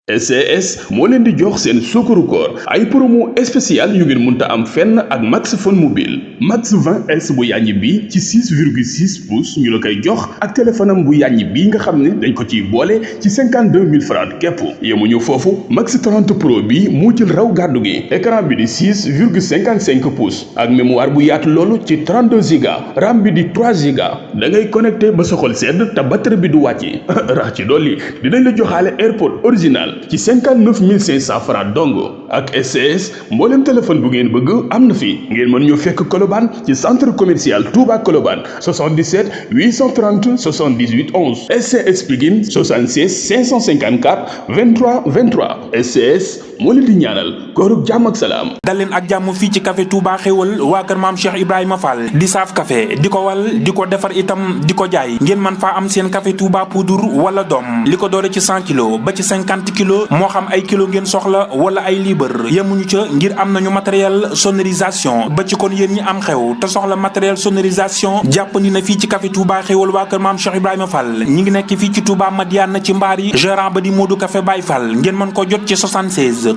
SCS moo leen di jox seen sukkaru koor ay promo spécial yu ngeen mënta am fenn ak Max Phone mobile Max 20S bu yàññi bi ci 6,6 pouces ñu la koy jox ak téléphone am bu yàññi bi nga xam ne dañ ko ciy boole ci 52 000 francs képp yemuñu foofu Max 30 Pro bi moo jël raw gàddu gi écran bi di 6,55 pouces ak mémoire bu yaatu loolu ci 32 Go RAM bi di 3 Go da ngay connecté ba sa xol sedd te batterie bi du wàcc rax ci dolli dinañ la joxaale AirPod original ci 59 500 francs dongo ak SCS mboolem téléphone bu ngeen bëgg am na fi ngeen mën ñoo fekk Colobane ci centre commercial Touba Colobane 77 830 78 11 SCS Pikine 76 554 23 23 SCS moo leen di ñaanal koorug jàmm ak salaam. dal leen ak jàmm fii ci café Touba xéwal waa kër maam Cheikh Ibrahima Fall di saaf café di ko wal di ko defar itam di ko jaay ngeen man faa am seen café Touba poudre wala doom li ko doore ci 100 kilos ba ci 50 kilos moo xam ay kilo ngeen soxla wala ay libre yemuñu ca ngir am nañu matériel sonorisation ba ci kon yéen ñi am xew te soxla matériel sonorisation jàppandi na fii ci café Touba xéwal waa kër maam Cheikh Ibrahima Fall ñi ngi nekk fii ci Touba Madiane ci mbaar yi gérant ba di Modou Café Baye Fall ngeen mën ko jot ci 76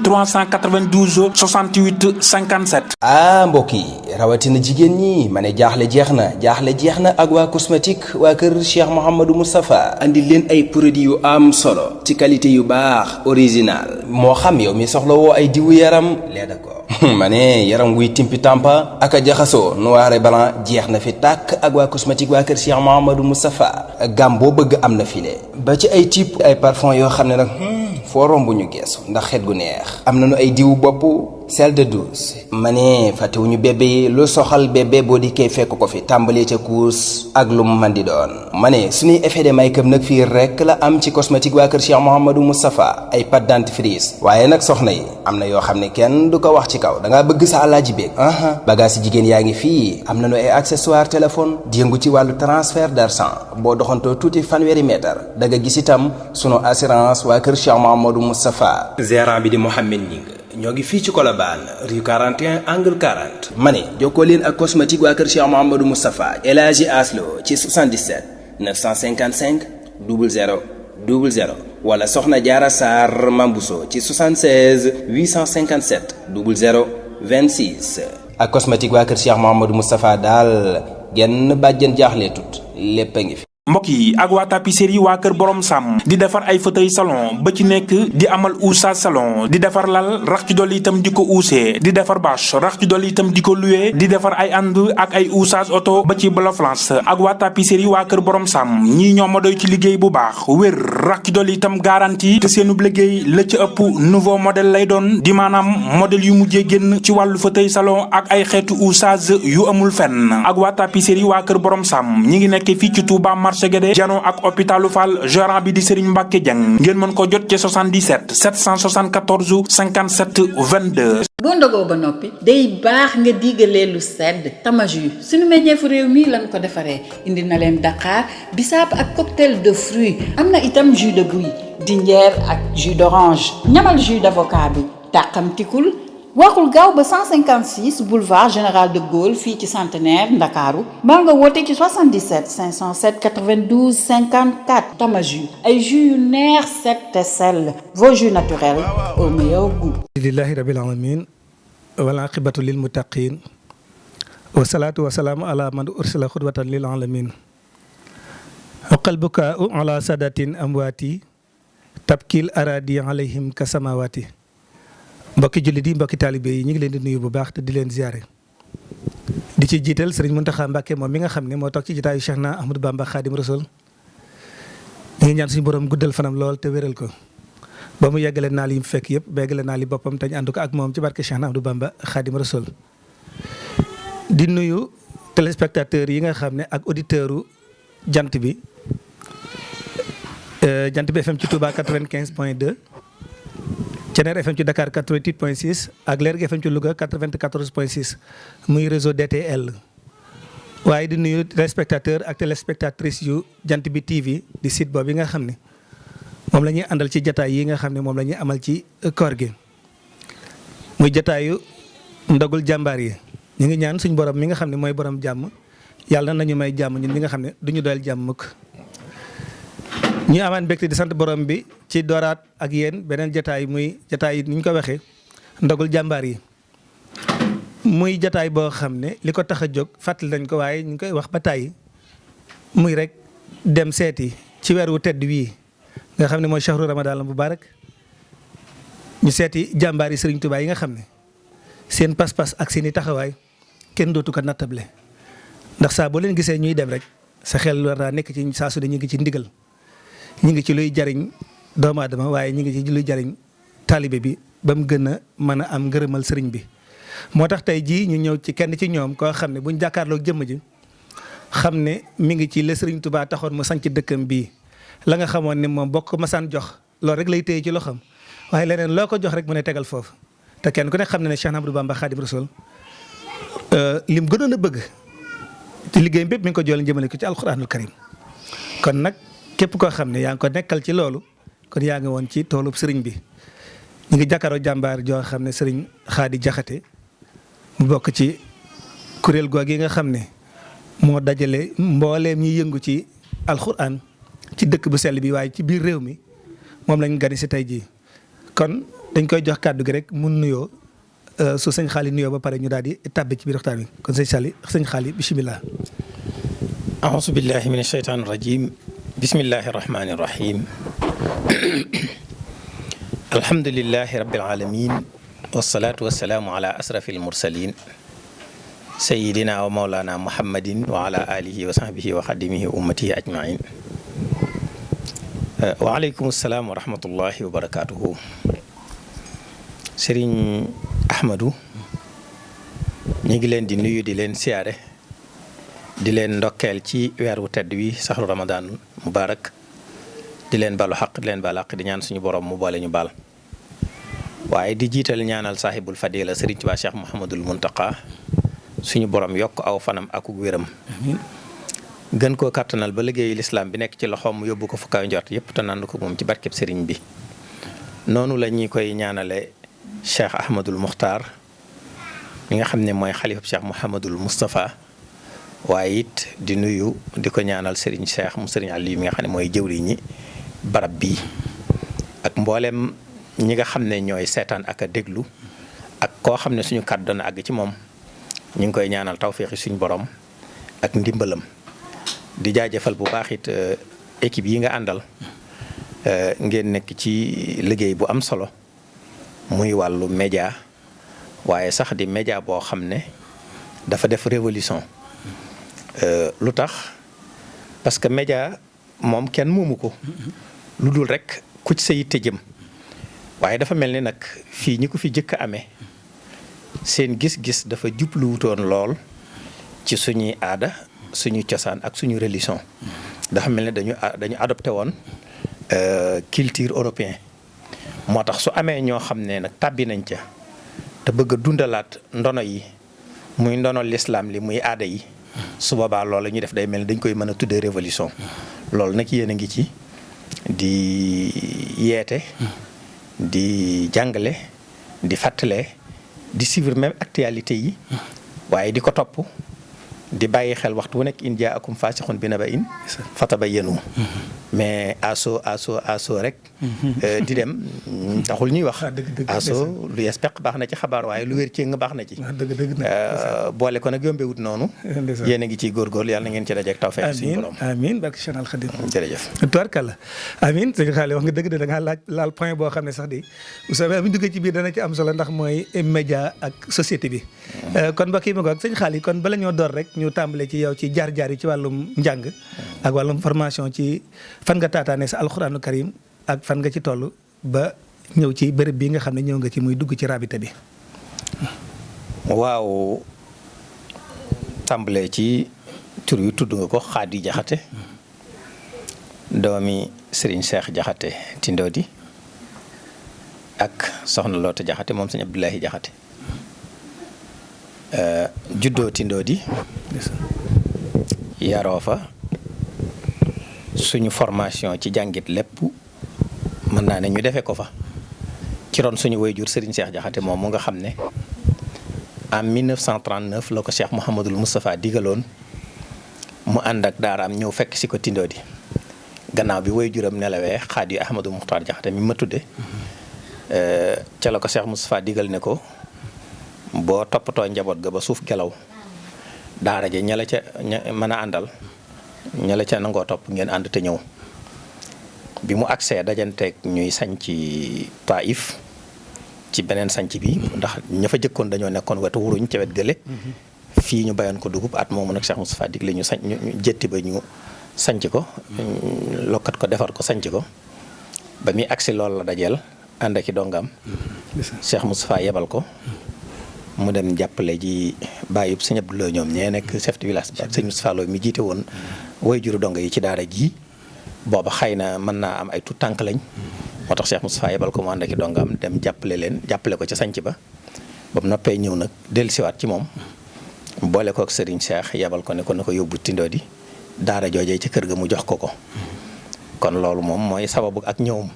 392 68 57. mbokk yi rawatina jigéen ñi ma ne jaaxle jeex na ak waa cosmétique waa kër Cheikh Mouhamadou Moustapha andi leen ay produits yu am solo ci qualité yu baax original moo xam yow mi soxla woo ay diwu yaram lait de corps ma ne yaram wuy timpi tampa ak a jaxasoo noir et blanc jeex na fi tàkk ak waa cosmétique waa kër Cheikh Mouhamadou Moustapha gam boo bëgg am na fi le ba ci ay type ay parfum yoo xam ne nag foo romb ñu geesu ndax xet gu neex am nañu ay diwu bopp sel de douce ma ne fàttewuñu bébé yi lu soxal bébé boo dikkee fekk ko fi tàmbalee ca kuus ak lu mu mën di doon ma ne suñuy effet de make-up nag fii rek la am ci cosmétique waa kër Cheikh Mouhamadou Moustapha ay pâte dentifrice waaye nag soxna yi am na yoo xam ne kenn du ko wax ci kaw da ngaa bëgg sa àllaaji beeg bagage si jigéen yaa ngi fii am nañu ay accessoire téléphone di yëngu ci wàllu transfert d'argent boo doxantoo tuuti fanweeri mètre da nga gis itam sunu assurance waa kër Cheikh Mouhamadou Moustapha gérant bi di Mohamed Ning ñoo ngi fii ci Colobane rue 41 angle 40 ma ne jokkoo leen ak cosmétique waa kër Cheikh Mouhamadou Moustapha El Hadji Aslo ci 77 955 00 00 wala Soxna Jaara Sarr Mambuso ci 76 857 00 26 ak cosmétique waa kër Cheikh Mouhamadou Moustapha daal genn bàjjen jaaxle tut lépp a ngi fi. mbokk yi ak waa tapisserie waa kër borom sàmm di defar ay fauteuil salon ba ci nekk di amal oussage salon di defar lal rax ci dolli itam di ko uusee di defar bâche rax ci dolli itam di ko loué di defar ay ànd ak ay oussage auto ba ci bloflance ak waa tapisserie waa kër borom sàmm ñii ñoo ma doy ci liggéey bu baax wér rax ci dolli itam garantie te seenub liggéey la ci ëpp nouveau modèle lay doon di maanaam modèle yu mujjee génn ci wàllu fauteuil salon ak ay xeetu oussage yu amul fenn ak waa tapisserie waa kër borom sàmm ñi ngi nekk fii ci Touba marché Guédé jano ak hôpitalu Fall gérant bi di Serigne Mbacke Dieng ngeen mën ko jot ci 77 774 57 22. boo ndogoo ba noppi day baax nga digalee lu sedd tama jus suñu meññeefu réew mi lañ ko defaree indi na leen Dakar bisaab ak cocktail de fruits am na itam jus de buy dinjeer ak jus d'orange ñamal jus d'avocat bi tàqamtikul waxul gaaw ba 156 boulevard Général de Gaulle fii ci Centenaire Ndakaaru maa nga woote ci 77 507 92 54 tama jus ay jus yu neex set te sell vos jus naturels au meilleur goût. alhamdulillahi rabbil alamin wal aqibatu lil muttaqin wa salatu wa salaamu ala man ursila xudwatan lil alamin waqal bukaau ala sadatin amwaati tabkil aradi alayhim ka samawati mbokki jullit yi mbokki taalibe yi ñu ngi leen di nuyu bu baax te di leen ziare di ci jiital Serigne Mountakha Mbacké moom mi nga xam ne moo toog ci jotaayu Cheikh na Ahmadou Bamba Khadim Rasoul ñu ngi ñaan suñu borom guddal fanam lool te wéral ko ba mu yeggale naal yi mu fekk yëpp ba yeggale naal yi boppam te ñu ànd ko ak moom ci barke Cheikh na Ahmadou Bamba Khadim Rasoul di nuyu téléspectateurs yi nga xam ne ak auditeurs jant bi FM ci Touba 95.2. Ceneer FM ci Dakar 88.6 ak Lergui FM ci Louga 94.6 muy réseau DTL waaye di nuyu téléspectateur ak téléspectatrices yu jant bi TV di site boobu yi nga xam ne moom la ñuy àndal ci jataay yi nga xam ne moom la ñuy amal ci koor gi muy jataayu ndogul jàmbaar yi ñu ngi ñaan suñ borom mi nga xam ne mooy borom jàmm yàlla nañu may jàmm ñun ñi nga xam ne duñu doyal jàmm mukk ñu amaan mbégte di sant borom bi ci dooraat ak yéen beneen jataay muy jataay yi ni ñu ko waxee ndogul jàmbaar yi muy jataay boo xam ne li ko tax a jóg fàttali nañ ko waaye ñu ngi koy wax ba tàyyi muy rek dem seeti ci weer wu tedd wii nga xam ne mooy shahru ramadan al mubarak ñu seeti jàmbaar yi Sëriñ Tuubaa yi nga xam ne seen pas-pas ak seen i taxawaay kenn dootu ko nattable ndax saa boo leen gisee ñuy dem rek sa xel war naa nekk ci saa su ne ñu ngi ci ndigal ñu ngi ci luy jariñ doomu aadama waaye ñu ngi ci luy jariñ taalibe bi ba mu gën a mën a am ngërëmal sëriñ bi. moo tax tey jii ñu ñëw ci kenn ci ñoom koo xam ne buñ jàkkaarloo jëmm ji xam ne mi ngi ci la Sëriñ Tuubaa taxoon mu sanc dëkkam bii la nga xamoon ne moom bokk masaan jox loolu rek lay téye ci loxoom waaye leneen loo ko jox rek mu ne tegal foofu te kenn ku ne xam ne ne Cheikh Ahmadou Bamba Khadim Rasoul lim gënoon a bëgg ci liggéeyam bépp mi ngi ko joole jëmale ko ci alxuraanul karim kon nag képp koo xam ne yaa ngi ko nekkal ci loolu kon yaa ngi woon ci toolub sëriñ bi ñu ngi jàkkaaroo jàmbaar joo xam ne sëriñ Xaadi Jaxate mu bokk ci kuréel googu yi nga xam ne moo dajale mbooleem ñi yëngu ci alxuraan ci dëkk bu sell bi waaye ci biir réew mi moom lañ gani si tey jii kon dañ koy jox kàddu gi rek mun nuyoo su sëñ Xaali nuyoo ba pare ñu daal di tàbbi ci biir waxtaan wi kon sëñ Xaali bisimilah. auzu billahi min ashaytaani rajim bismillahi rahmaani rahim alhamdulillahi rabbil alamin wasalaatu wasalaamu ala asrafil mursalin sayidina wa maulana muhammadin wa ala alihi wa sahbihi wa xadimihi wa ummatihi ajmain wa aleykum salaam wa rahmatullahi wa barakatuhu Sëriñ Ahmadou ñu ngi leen di nuyu di leen siyaare di leen ndokkeel ci weer wu tedd wi saxru ramadan mubarak di leen balu xaq di leen baal xaq di ñaan suñu borom mu boole ñu baal waaye di jiital ñaanal saaxibul fadila Sëriñ Tuubaa Cheikh Mouhamadul Muntaqa suñu borom yokk aw fanam akuk wéram gën koo kàttanal ba liggéeyu lislaam bi nekk ci loxoom mu yóbbu ko fu kaw njort yëpp te nand ko moom ci barkeb sëriñ bi noonu la ñuy koy ñaanale Cheikh Ahmadul Muxtaar mi nga xam ne mooy xalifab Cheikh Mouhamadul Moustapha waaye it di nuyu di ko ñaanal Sëriñ Cheikh mu Sëriñ Aliou mi nga xam ne mooy jëwriñi barab bii ak mboolem ñi nga xam ne ñooy seetaan ak a déglu ak koo xam ne suñu kàddu dana àgg ci moom ñu ngi koy ñaanal tawféexi suñu borom ak ndimbalam di jaajëfal bu baax it équipe yi nga àndal ngeen nekk ci liggéey bu am solo muy wàllu média waaye sax di média boo xam ne dafa def révolution lu tax parce que média moom kenn moomu ko lu dul rek ku ci sa yitte jëm waaye dafa mel ni nag fii ñi ko fi jëkk a amee seen gis-gis dafa jubluwutoon lool ci suñuy aada suñu cosaan ak suñu religion dafa mel ni dañu adopté woon culture européen moo tax su amee ñoo xam ne nag tàbbi nañ ca te bëgg a dundalaat ndono yi muy ndono lislaam li muy aada yi su boobaa loolu la ñuy def day mel ni dañ koy mën a tuddee révolution loolu nag yéen a ngi ci di yeete di jàngale di fàttale di suivre même actualité yi waaye di ko topp di bàyyi xel waxtu wu nekk in jaakum faasixun bi naba'in fatabayyanu mais aso rek di dem taxul ñuy wax aso lu yees peq baax na ci xabaar waaye lu wér ci nga baax na ci boole ko nag yombewut noonu yéen a ngi ciy góorgóorlu yàlla na ngeen ci dajeek tawfeex suñu borom amiin barke Cheikh Al Khadim jërëjëf tubaarkàlla amiin sëñ Xaali wax nga dëgg de da ngaa laal point boo xam ne sax di vous savez bu ñu duggee ci biir dana ci am solo ndax mooy média ak société bi kon mbokk yi ma ko ak sëñ Xaali kon bala ñoo door rek ñu tàmbale ci yow ci jaar-jaar yi ci wàllum njàng ak wàllum formation ci fan nga taataane sa alxuraanu karim ak fan nga ci toll ba ñëw ci bërëb bi nga xam ne ñëw nga ci muy dugg ci rabita bi. waaw tàmbalee ci tur yu tudd nga ko Xaadi Jaxate doomi Serigne Cheikh Jaxate Tindodi ak soxna Loota Jaxate moom sëñ Abdoulahi Jaxate juddoo Tindodi yaroo fa suñu formation ci jàngit lépp mën naa ne ñu defee ko fa ci ron suñu waajur Serigne Cheikh Jaxate moom mu nga xam ne en 1939 la ko Cheikh Mouhamadul Moustapha digaloon mu ànd ak daaraam ñëw fekk si ko Tindodi gannaaw bi waajuram nelawee xaadi Ahmadou Muxtaar Jaxate mi ma tudde ca la ko Cheikh Moustapha digal ne ko boo toppatoo njaboot ga ba suuf gelaw daara ja ña la ca mën a àndal ña la ca nangoo topp ngeen ànd te ñëw bi mu agsee dajanteeg ñuy sañc Taif ci beneen sanc bi ndax ña fa jëkkoon dañoo nekkoon wetu wuruñ ca wet gële fii ñu bayoon ko dugub at moomu nag Cheikh Moustapha digle ñu jëtti ba ñu sanc ko lokkat ko defar ko sanc ko ba muy agsi loolu la dajeel ànd ak i dongam Cheikh Moustapha yebal ko mu dem jàppale ji bàyyib sëñ Abdoulaye ñoom ñee nekk chef de village ba sëñ Moustapha Lo mi jiite woon way juru donga yi ci daara ji booba xëy na mën naa am ay tout tànk lañ moo tax Cheikh Moustapha yebal ko mu ànd ak i dongam dem jàppale ko ca sanc ba ba mu noppee ñëw nag dellusiwaat ci moom boole kook Serigne Cheikh yebal ko ne ko na ko yóbbu Tindodi daara joojee ci kër ga mu jox ko kon loolu moom mooy sababu ak ñëwum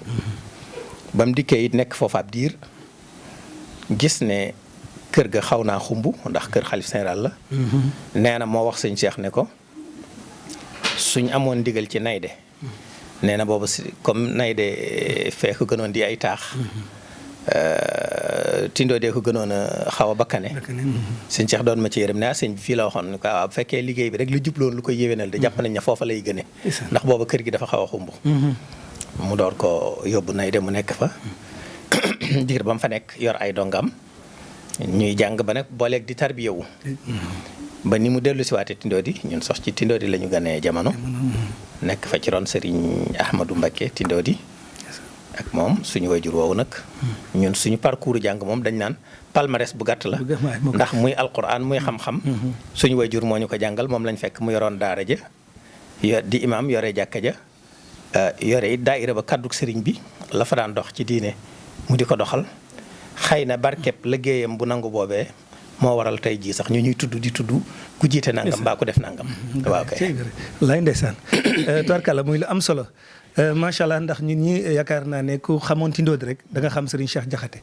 ba mu dikkee it nekk foofu ab diir gis ne kër ga xaw naa xumb ndax kër xalif général la nee na moo wax sëñ Cheikh ne ko suñ amoon ndigal ci Nayde nee na boobu comme Nayde fee ko gënoon di ay taax Tindodi ko gënoon a xaw a bakkane sëñ Cheikh doon ma ci yërëm ne sëñ bi fii la waxoon ne ko waaw bu fekkee liggéey bi rek lu jubloon lu koy yéwénal de jàpp nañ ne foofa lay gëne ndax booba kër gi dafa xaw a xumb mu door ko yóbbu Nayde mu nekk fa diir ba mu fa nekk yor ay dongam ñuy jàng ba nag booleeg di tarbiyewu ba ni mu dellu si waate Tindodi ñun sax ci Tindodi la ñu ganee jamono nekk fa ci ron Serigne Ahmadou Mbacké Tindodi ak moom suñu wayjur woowu nag ñun suñu parcours jàng moom dañ naan palmarès bu gàtt la ndax muy alquran muy xam-xam suñu wayjur moo ñu ko jàngal moom lañ fekk mu yoroon daara ja di imam yore jàkka ja yore it daayira ba kàdduk sëriñ bi la fa daan dox ci diine mu di ko doxal xëy na barkeb liggéeyam bu nangu boobee moo waral tey jii sax ñu ñuy tudd di tudd ku jiite nangam mbaa ku def nangam waaw kay lay ndeysaan tubarkàlla muy lu am solo macha allah ndax ñun ñi yaakaar naa ne ku xamoon Tindodi rek da nga xam Serigne Cheikh Jaxate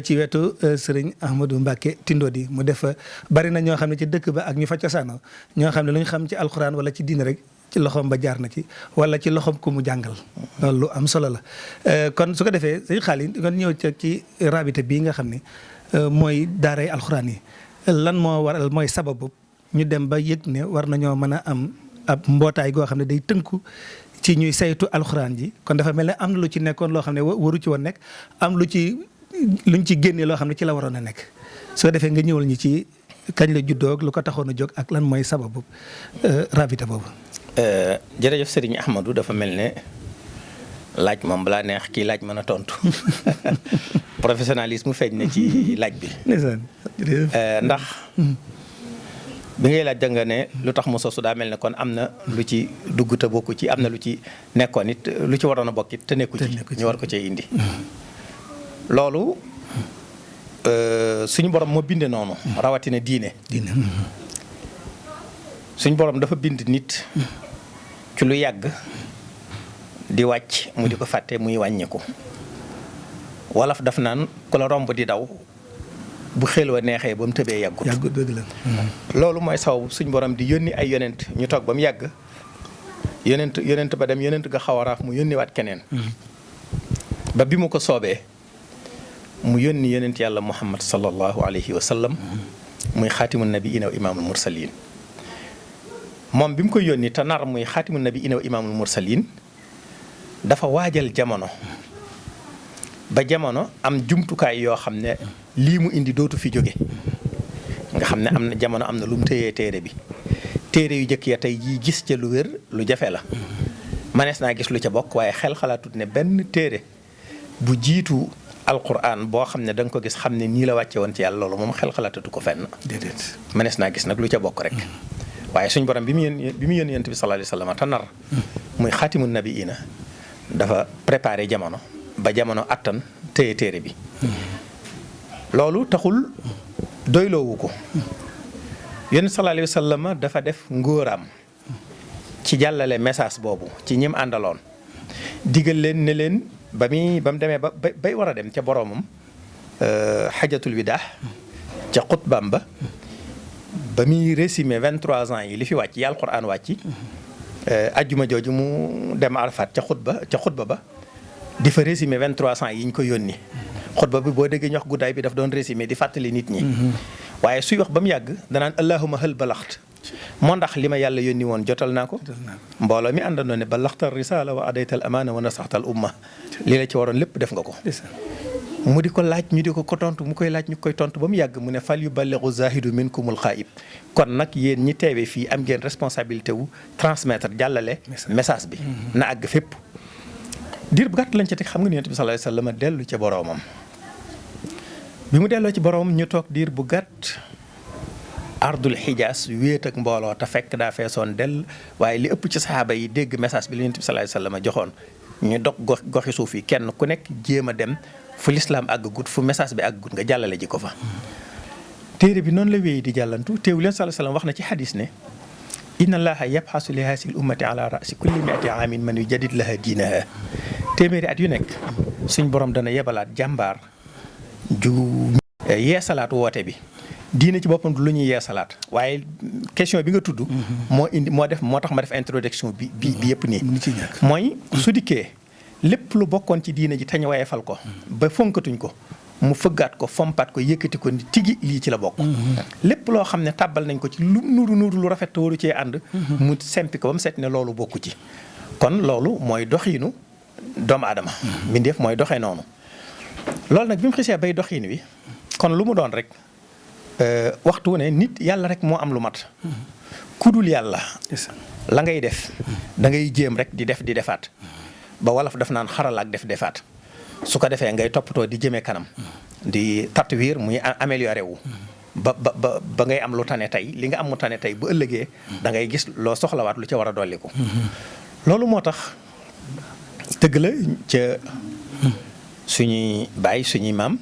ci wetu Serigne Ahmadou Mbacké Tindodi mu def bari na ñoo xam ne ci dëkk ba ak ñu fa cosaanoo ñoo xam ne lu ñu xam ci alxuraan wala ci diine rek ci loxoom ba jaar na ci wala ci loxoom ku mu jàngal loolu lu am solo la kon su ko defee sëñ Xaali nga ñëw ci rabité bii nga xam ne mooy daaray alxuraan yi lan moo waral mooy sababu ñu dem ba yëg ne war nañoo mën a am ab mbootaay goo xam ne day tënku ci ñuy saytu alxuraan ji kon dafa mel ne am na lu ci nekkoon loo xam ne waru ci woon nekk am luñ ci génne loo xam ne ci la waroon a nekk soo defee nga ñëwal ñi ci kañ la juddoo lu ko taxoon a jóg ak lan mooy sababu rabité boobu. jërëjëf Serigne Ahmadou dafa mel ne laaj moom balaa neex kii laaj mën a tontu professionnalisme feeñ na ci laaj bi. ndax bi ngay laaj da nga ne lu tax mu sosu daa mel ne kon am na lu ci dugg te bokku ci am na lu ci nekkoon it lu ci waroon a bokk it te nekku ci ñu war ko cee indi. loolu suñu borom moo binde noonu. rawatina diine. suñu borom dafa bind nit ci lu yàgg di wàcc mu di ko fàtte muy wàññiku wolof daf naan ku la romb di daw bu xel wa neexee ba mu tëbee yàggut dëgg la. loolu mooy sababu suñu borom di yónni ay yonent ñu toog ba mu yàgg yonent ba dem yonent ga xaw a raaf mu yónniwaat keneen ba bi mu ko soobee mu yónni yonent yàlla muhammad sallallahu alayhi wa sallam muy xaatimu nabiina wa imaamul mursalin moom bi mu koy yónni te nar muy xaatimu nabiina wa imaamul mursalin dafa waajal jamono ba jamono am jumtukaay yoo xam ne lii mu indi dootu fi jóge nga xam ne am na jamono am na lu mu téyee téere bi téere yu jëkk ya tey jii gis ca lu wér lu jafe la manees naa gis lu ca bokk waaye xel xalaatut ne benn téere bu jiitu alquran boo xam ne da nga ko gis xam ne nii la wàcce woon ci yàlla loolu moom xel xalaatatu ko fenn déedéet manees naa gis nag lu ca bokk rek waaye suñ borom bi mu yónni yonent bi sallallahu alayhi wa sallam te nar muy xaatimu nabiina dafa préparé jamono ba jamono attan téye téere bi loolu taxul doyloowu ko yonent sallallahu alayhi wa sallam dafa def ngóoraam ci jàllale message boobu ci ñim àndaloon digal leen ne leen ba mu demee ba bay war a dem ca boroomam xajatul widaa ca xutbaam ba muy résumé 23 ans yi li fi wàcc yi alquran wàcc ajjuma jooju mu dem Arafat ca xutba ba di fa résumé 2300 yi ñu ko yónni. xutba bi boo déggee ñu wax guddaay bi daf doon résumé di fàttali nit ñi. waaye suy wax ba mu yàgg danaan allahumma hal balaxt moo ndax li ma yàlla yónni woon jotal naa ko. mbooloo mi àndandoo ne balaxtal risala wa adaytal amaana wa nasaxtal umma li la ci waroon lépp def nga ko. mu di ko laaj ñu di ko tontu mu koy laaj ñu koy tontu ba mu yàgg mu ne fal yuballighu zahidu minkumul xaayib kon nag yéen ñi teewee fii am ngeen responsabilité wu transmettre jàllale message bi na àgg fépp. diir bu gàtt lañ ci teg xam nga ni Yonent bi sallallahu alayhi wasallam dellu ca boroomam bi mu delloo ci boroomam ñu toog diir bu gàtt ardul xijaas wéet ak mbooloo te fekk daa feesoon dell waaye li ëpp ci saxaaba yi dégg message bi la Yonent bi sallallahu alayhi wasallam joxoon ñu dog goxi suuf yi kenn ku nekk jéem a dem fu lislaam àggut fu message bi àggut nga jàllale ji ko fa. téere bi noonu la wéy di jàllantu teewu leen sallallahu alayhi wasallam wax na ci xadis ne inna allaha yabxasu li haasihi l ummati ala rasi kulli miati aamin man yujaddid laha diinaha téeméeri at yu nekk suñ borom dana yebalaat jàmbaar ju yeesalaat woote bi diine ci boppam du lu ñuy yeesalaat waaye question bi nga tudd moo tax ma def introduction bi yëpp nii mooy su dikkee lépp lu bokkoon ci diine ji tañ wayefal ko ba fonkatuñ ko mu fëggaat ko fompaat ko yëkkati ko ni tigi lii ci la bokk lépp loo xam ne tàbbal nañ ko ci lu nuuru lu rafet te waru cee ànd mu sempi ko ba mu set ne loolu bokku ci kon loolu mooy doxiinu doomu aadama mbindeef mooy doxee noonu loolu nag bi mu xisee bay doxiin wi kon lu mu doon rek waxtu ne nit yàlla rek moo am lu mat kudul yàlla la ngay def da ngay jéem rek di def di defaat ba wolof daf naan xaral ak def defaat su ko defee ngay toppatoo di jëmee kanam di tatwiir muy amélioré wu ba ngay am lu tane tey li nga am mu tane tey bu ëllëgee da ngay gis loo soxlawaat lu ca war a dolliku loolu moo tax dëgg la ca suñuy baay suñuy maam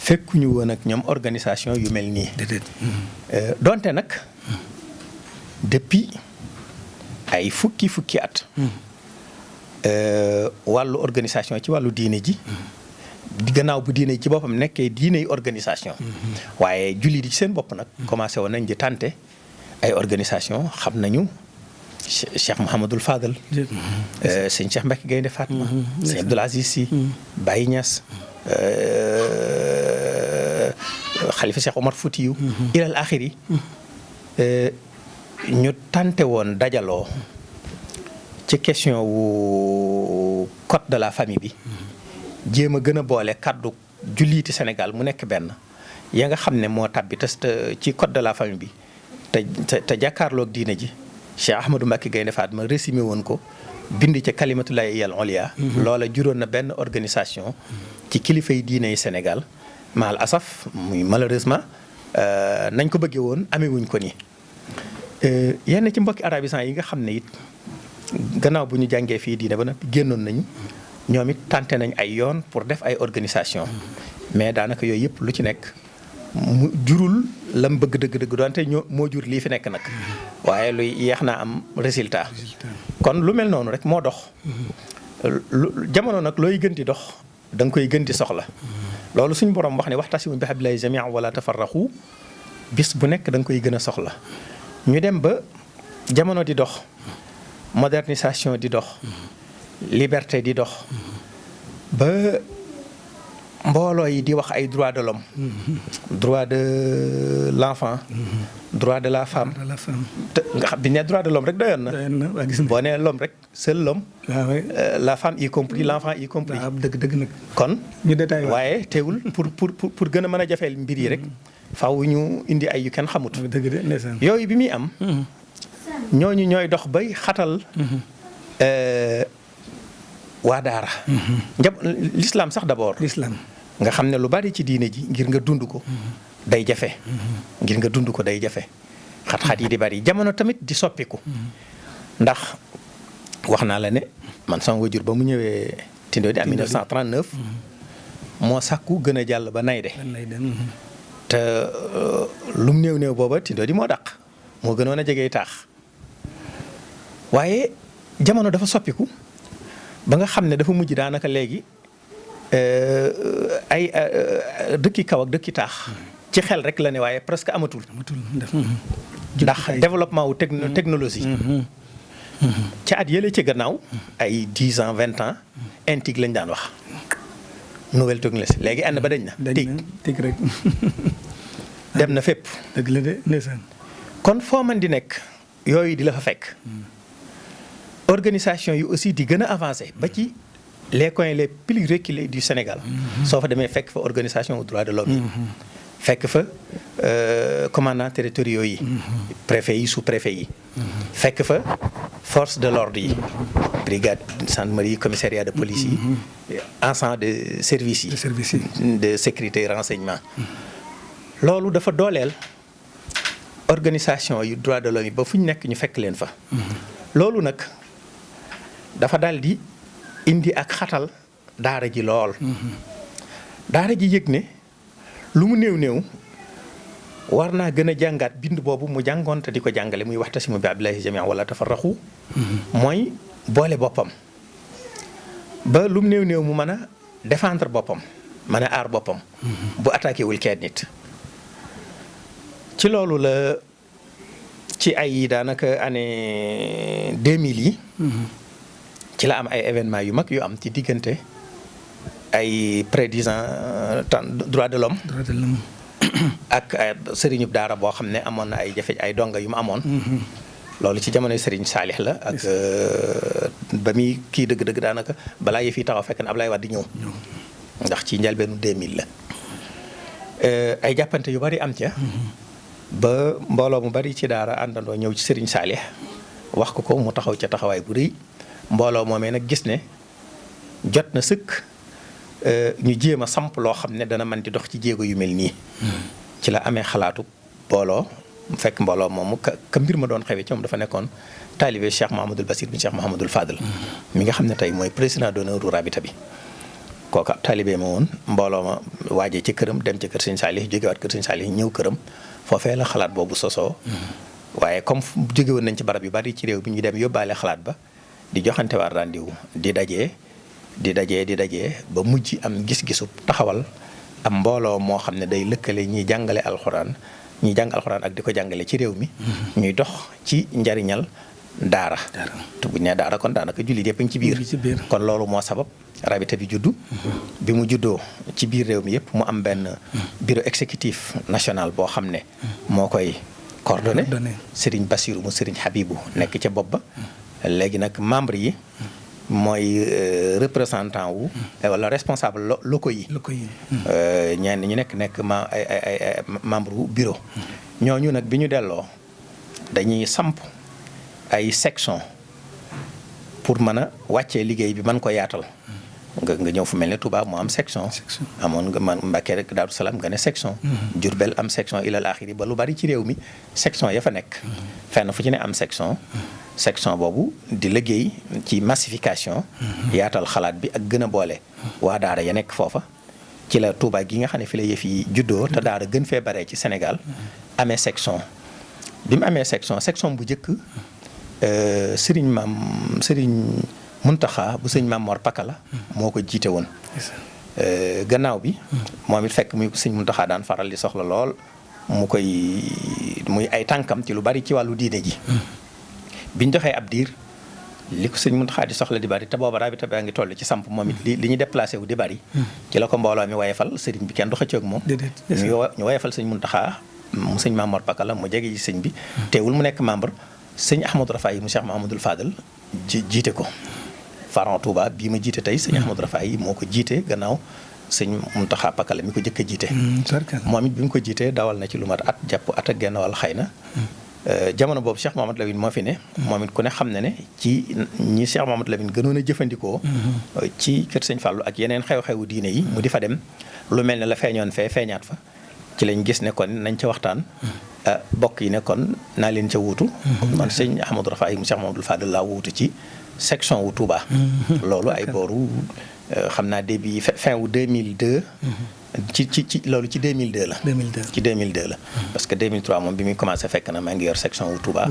fekkuñu woon ak ñoom organisation yu mel nii donte nag depuis ay fukki at wàllu organisation ci wàllu diine ji gannaaw bu diine ji ci boppam nekkee diine yi organisation waaye jullit yi ci seen bopp nag commencé woon nañ di tànte ay organisation xam nañu Cheikh Mouhamadul Fadal sëñ Cheikh Mbacke Gaynde Fatma sëñ Abdoul Aziz Sy Baye Niass xalifa Cheikh Omar Foutiyou ilal axiri ñu tànte woon dajaloo ci question wu code de la famille bi jéem a gën a boole kaddu julliiti Sénégal mu nekk benn ya nga xam ne moo tabbi te ci code de la famille bi te jàkkaarloog diine ji Cheikh Ahmadou Mbacké Gaynde Fatma résumé woon ko bind ca kalimatullahi al ulya loola juróon na benn organisation ci kilifa yi diine yi Sénégal maal asaf muy malheureusement nañ ko bëggee woon amee wuñ ko nii yenn ci mbokki arabisants yi nga xam ne it gannaaw bu ñu jàngee fii diine ba nag génnoon nañu ñoom it tenté nañ ay yoon pour def ay organisation mais daanaka yooyu yëpp lu ci nekk mu jurul lam bëgg dëgg-dëgg doonte moo jur lii fi nekk nag waaye luy yeex naa am résultat kon lu mel noonu rek moo dox jamono nag looy gën di dox da nga koy gën di soxla loolu suñ borom wax ne waxtasimu bi hablillahi jami'an wala tafarraqu bis bu nekk da nga koy gën a soxla ñu dem ba jamono di dox modernisation di dox liberté di dox ba mbooloo yi di wax ay droit de l'homme droit de l'enfant droit de la femme te nga xam bi ne droit de l'homme rek doyoon na boo nee l'homme rek seul l'homme la femme y compris l'enfant y compris dëgg nag kon ñu détaillé waaye teewul pour gën a mën a jafeel mbir yi rek faaw ñu indi ay yu kenn xamut yooyu bi muy am ñooñu ñooy dox bay xatal waa daara l'islam sax d'abord l'islam nga xam ne lu bari ci diine ji ngir nga dund ko day jafe ngir nga dund ko day jafe xat-xat yi di bari jamono tamit di soppiku ndax wax naa la ne man sama wajur ba mu ñëwee Tindodi en 1939 moo sàkku gën a jàll ba Naydé te lum néew booba Tindodi moo dàq moo gënoon a jege taax waaye jamono dafa soppiku ba nga xam ne dafa mujj daanaka léegi ay dëkki kaw ak dëkki taax ci xel rek la ne waaye presque amatul ndax développement wu technologie ca at yële ci gannaaw ay 10 ans 20 ans intig lañ daan wax nouvelle technologie léegi ànd ba dañ na tig rek dem na fépp. dëgg la de ndeysaan. kon foo man di nekk yooyu di la fa fekk organisation yi aussi di gën a avancé ba ci les coins les plus reculés du Sénégal soo fa demee fekk fa organisation aux droits de l'homme yi fekk fa commandants territoriaux yi préfet yi sous-préfet yi fekk fa force de l'ordre yi brigade gendarmerie commissariat de police yi ensemble de services yi de sécurité renseignement loolu dafa dooleel organisation yu droit de l'homme yi ba fu ñu nekk ñu fekk leen fa loolu nag dafa daal di indi ak xatal daara ji lool daara ji yëg ne lu mu néew war naa gën a jàngaat bind boobu mu jàngoon te di ko jàngale muy waxtasimu bi hablillahi jamii'an wala tafarraqu mooy boole boppam ba lu mu néew mu mën a défendre boppam mën a aar boppam bu attaqué wul kenn nit ci loolu la ci ay daanaka année 2000 yi ci la am ay événements yu mag yu am ci diggante ay prédisant droit de l'homme ak sëriñub daara boo xam ne amoon na ay jafe ay donga yu mu amoon loolu ci jamonoy Sëriñ Saalix la ak ba muy kii dëgg-dëgg daanaka balaa yëf yi taxaw fekk na Ablaye Wade di ñëw ndax ci njëlbeenu 2000 la ay jàppante yu bari am ca ba mbooloo mu bari ci daara àndandoo ñëw ci Sëriñ Saalix wax ko mu taxaw ca taxawaay bu rëy mbooloo moomee nag gis ne jot na sëkk ñu jéem a samp loo xam ne dana mën di dox ci jéego yu mel nii ci la amee xalaatu booloo mu fekk mbooloo moomu ka mbir ma doon xewee ci moom dafa nekkoon taalibe Cheikh Mouhamadoul Bassir bi Cheikh Mouhamadoul Fadel mi nga xam ne tey mooy président d'honneur u Rabita bi kooka taalibe ma woon mbooloo ma waajee ci këram dem ci kër Sëñ Saalix jógewaat kër Sëñ Saalix ñëw këram foofee la xalaat boobu sosoo waaye comme jóge woon nañ ci barab yu bari ci réew bi ñu dem yóbbaale xalaat ba di joxante waar rendez-vous di dajee ba mujj am gis-gisu taxawal am mbooloo moo xam ne day lëkkale ñiy jàngale alxuraan ñiy jàng alxuraan ak di ko jàngale ci réew mi ñuy dox ci njariñal daara te bu ñu nee daara kon daanaka jullit yëpp a ngi ci biir kon loolu moo sabab Rabita bi juddu bi mu juddoo ci biir réew mi yëpp mu am benn bureau exécutif national boo xam ne moo koy coordonné Serigne Bassirou mu Serigne Habibou nekk ca bopp ba léegi nag membre yi mooy représentant wu wala responsable locaux yi ñenn ñu nekk ay membre wu bureau ñooñu nag bi ñu delloo dañuy samp ay section pour mën a wàccee liggéey bi mën ko yaatal nga ñëw fu mel ne Touba moo am section amoon nga man Mbàkke rek Daaru Salaam nga ne section Jurbel am section ilal axiri ba lu bari ci réew mi section ya fa nekk fenn fu ci ne am section boobu di liggéey ci massification yaatal xalaat bi ak gën a boole waa daara ya nekk foofa ci la Touba gi nga xam ne fi la yëf yi juddoo te daara gën fee baree ci Sénégal amee section bi mu amee section bu njëkk Sëriñ Muntaxa bu sëñ Maam Mor Pakala moo ko jiite woon gannaaw bi moom it fekk muy sëñ Muntaxa daan faral di soxla lool muy ay tànkam ci lu bari ci wàllu diine ji biñ doxee ab diir li ko sëñ Muntaxa di soxla di bari te booba Rabita baa ngi toll ci samp moom it li ñu déplacé wu di bari ci la ko mbooloo mi wayefal sëriñ bi kenn du xëccoo ak moom ñu wayefal sëñ Muntaxa mu sëñ Maam Mor Pakala mu jege ci sëñ bi teewul mu nekk membre sëñ Ahmadou Rafaay mu Cheikh Mouhamadoul Fadel jiite ko Faran Touba bii ma jiite tey sëñ Ahmadou Rafaay moo ko jiite gannaaw sëñ Muntaxa Pakala mi ko jëkk a jiite moom it bi mu ko jiitee dawal na ci lu mat at jàpp at ak genn wàll xëy na jamono boobu Cheikh Mouhamadou Lamine moo fi ne moom it ku ne xam ne ci ñi Cheikh Mouhamadou Lamine gënoon a jëfandikoo ci kër sëñ Fallou ak yeneen xew-xewu diine yi mu di fa dem lu mel ne la feeñoon fee feeñaat fa ci lañ gis ne kon nañ ca waxtaan bokk yi ne kon naa leen ca wuutu man sëñ Ahmadou Rafaay mu Cheikh Mouhamadoul Fadel laa wuutu ci section wu Touba loolu ay booru xam naa début fin wu 2002 ci loolu ci 2002 la ci 2002 la parce que 2003 moom bi muy commencé fekk na maa ngi yor section wu Touba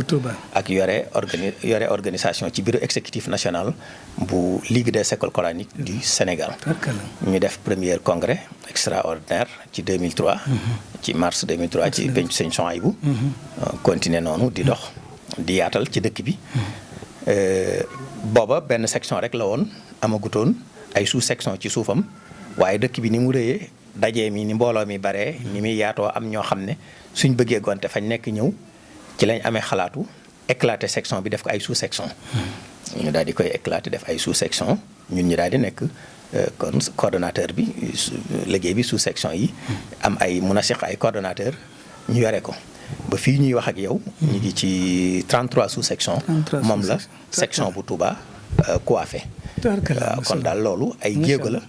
ak yore organisation ci bureau exécutif national bu Ligue des écoles coraniques du Sénégal ñu def premier congrès extraordinaire ci 2003 ci mars 2003 ci penc sëñ Souhaïbou continuer noonu di dox di yaatal ci dëkk bi booba benn section rek la woon amagutoon ay sous-section ci suufam waaye dëkk bi ni mu rëyee dajee mi ni mbooloo mi baree ni muy yaatoo am ñoo xam ne suñ bëggee gonte fañ nekk ñëw ci lañ amee xalaatu éclater section bi def ko ay sous-section ñu daal di koy éclater def ay sous-section ñun ñu daal di nekk kon coordonnateur bi liggéey bi sous-section yi am ay munasiq ay coordonnateur ñu yore ko ba fii ñuy wax ak yow ñu ngi ci 33 sous-section moom la section bu Touba coiffé waaw kon daal loolu ay jéego la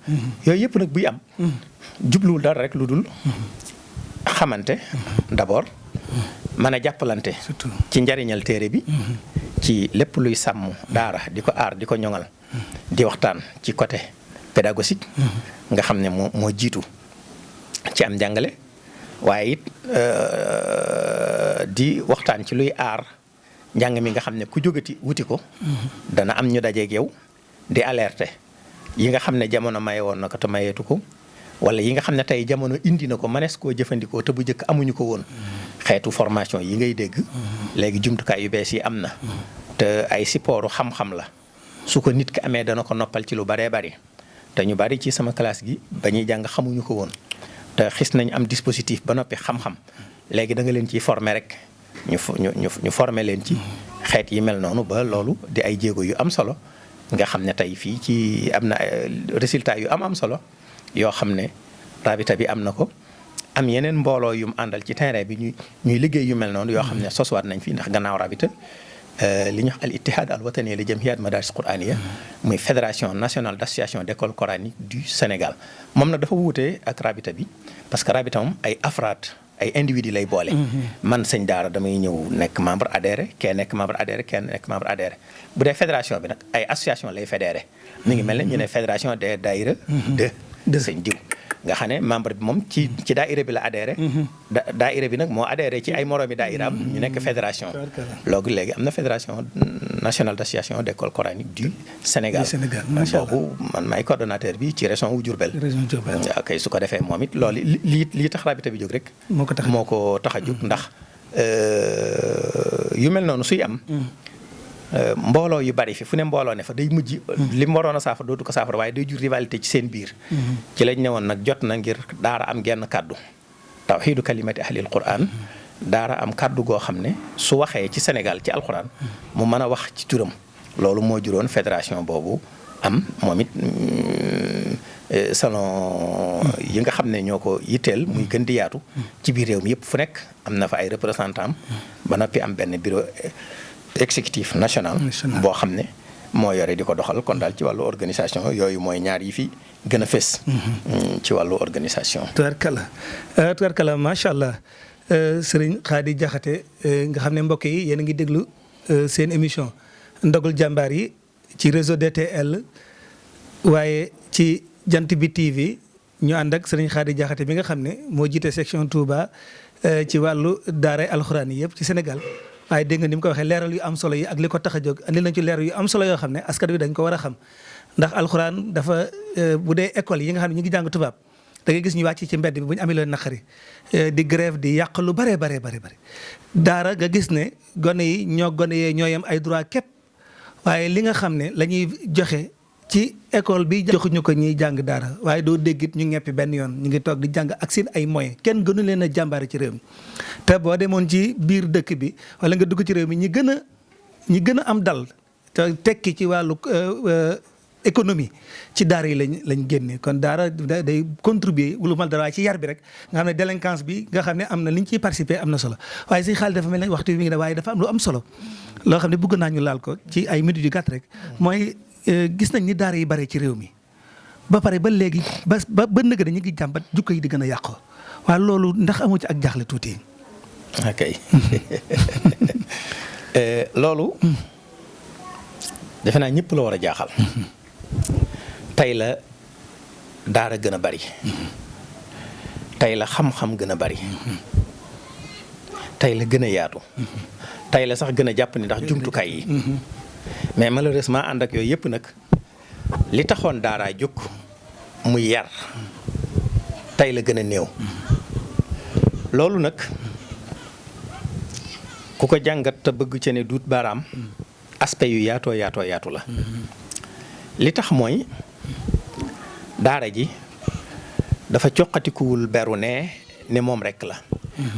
yooyu yëpp nag buy am jubluwul dara rek lu dul xamante d'abord mën a jàppalante ci njariñal téere bi ci lépp luy sàmm daara di ko aar di ko ñoŋal di waxtaan ci côté pédagogique nga xam ne moo jiitu ci am njàngale waaye it di waxtaan ci luy aar njàng mi nga xam ne ku jógati wuti ko dana am ñu dajeeg yow di alerter yi nga xam ne jamono maye woon na ko te mayeetu ko wala yi nga xam ne tey jamono indi na ko mënees koo jëfandikoo te bu njëkk amuñu ko woon xeetu formation yi ngay dégg léegi jumtukaay yu bees yi am na te ay supportu xam-xam la su ko nit ki amee dana ko noppal ci lu baree bari te ñu bari ci sama classe gi ba ñuy jàng xamuñu ko woon te xis nañ am dispositif ba noppi xam-xam léegi da nga leen ciy former rek ñu former leen ci xeet yi mel noonu ba loolu di ay jéego yu am solo nga xam ne tey fii ci am na résultat yu am solo yoo xam ne rabita bi am na ko am yeneen mbooloo yu mu àndal ci terrain bi ñuy liggéey yu mel noonu yoo xam ne soswaat nañ fi ndax gannaaw rabita li ñuy wax al ittihad al watani li jamhiyat madaris qur'aniya muy fédération nationale d'association d'école coranique du Sénégal moom nag dafa wuute ak rabita bi parce que rabita moom ay afraad ay individu lay boole man sëñ daara damay ñëw nekk membre adhéré kenn nekk membre adhéré kenn nekk membre adhéré bu dee fédération bi nag ay association lay fédéré mi ngi mel ne ñu ne fédération des daïra de sëñ diw nga xam ne membre bi moom ci daayira bi la adhéré daayira bi nag moo adhéré ci ay moroomi daayiraam ñu nekk fédération loolu léegi am na fédération nationale d'association d'école coranique du Sénégal boobu man maay coordonnateur bi ci région wu Diourbel waaw kay su ko defee moom it loolu lii tax rabita bi jóg rek moo ko tax a jóg ndax yu mel noonu suy am mbooloo yu bari fi fu ne mbooloo ne fa day mujj li mu waroon a saafara dootu ko saafara waaye day jur rivalité ci seen biir ci lañ ne woon nag jot na ngir daara am genn kàddu tawxiidu kalimati ahlil quran daara am kàddu goo xam ne su waxee ci Sénégal ci alquran mu mën a wax ci turam loolu moo juróon fédération boobu am moom it salon yi nga xam ne ñoo ko yitteel muy gën di yaatu ci biir réew mi yëpp fu nekk am na fa ay représentant ba noppi am benn bureau exécutif national boo xam ne moo yore di ko doxal kon daal ci wàllu organisation yooyu mooy ñaar yi fi gën a fës ci wàllu organisation tubarkalla macha allah sëriñ Khady Diakhaté nga xam ne mbokk yi yéen a ngi déglu seen émission ndogul jàmbaar yi ci réseau DTL waaye ci jant bi TV ñu ànd ak sëriñ Khady Diakhaté bi nga xam ne moo jiite section Touba ci wàllu daaray alxuraan yi yëpp ci Sénégal waaye dégg nga ni mu ko waxee leeral yu am solo yi ak li ko tax a jóg andi nañ ci leeral yu am solo yoo xam ne askan wi dañ ko war a xam ndax alxuraan dafa bu dee école yi nga xam ne ñu ngi jàng tubaab da ngay gis ñu wàcc ci mbedd bi bu ñu amee leen naqari di grève di yàq lu bare daara nga gis ne gone yi gone yee ñoo yem ay droit képp waaye li nga xam ne la ñuy joxe ci école bi joxuñu ko ñuy jàng daara waaye doo déggit ñu ñeppi benn yoon ñu ngi toog di jàng ak seen ay moyens kenn gënu leen a jàmbaare ci réew mi te boo demoon ci biir dëkk bi wala nga dugg ci réew mi ñi gën a am dal te tekki ci wàllu économie ci daara yi lañ génne kon daara day contribuer wulu mal dara waaye ci yar bi rek nga xam ne délinquance bi nga xam ne am na liñ ciy participer am na solo waaye si xaalis dafa mel ne waxtu bi mi ngi ne waaye dafa am lu am solo loo xam ne bëgg naa ñu laal ko ci ay minutes yu gàtt rek mooy gis nañ ni daara yi bare ci réew mi ba pare ba léegi ba nëgg ñu ngi jàmbat jukko yi di gën a yàqu waaye loolu ndax amu ci ak jaaxle tuuti. ok loolu defe naa ñëpp la war a jaaxal tey la daara gën a bari tey la xam-xam gën a bari tey la gën a yaatu tey la sax gën a jàpp ni ndax jumtukaay yi mais malheureusement ànd ak yooyu yëpp nag li taxoon daaraa jóg muy yar tey la gën a néew loolu nag ku ko jàngat te bëgg ci ne duut baaraam aspect yu yaatu la. li tax mooy daara ji dafa coqatikuwul beru ne moom rek la.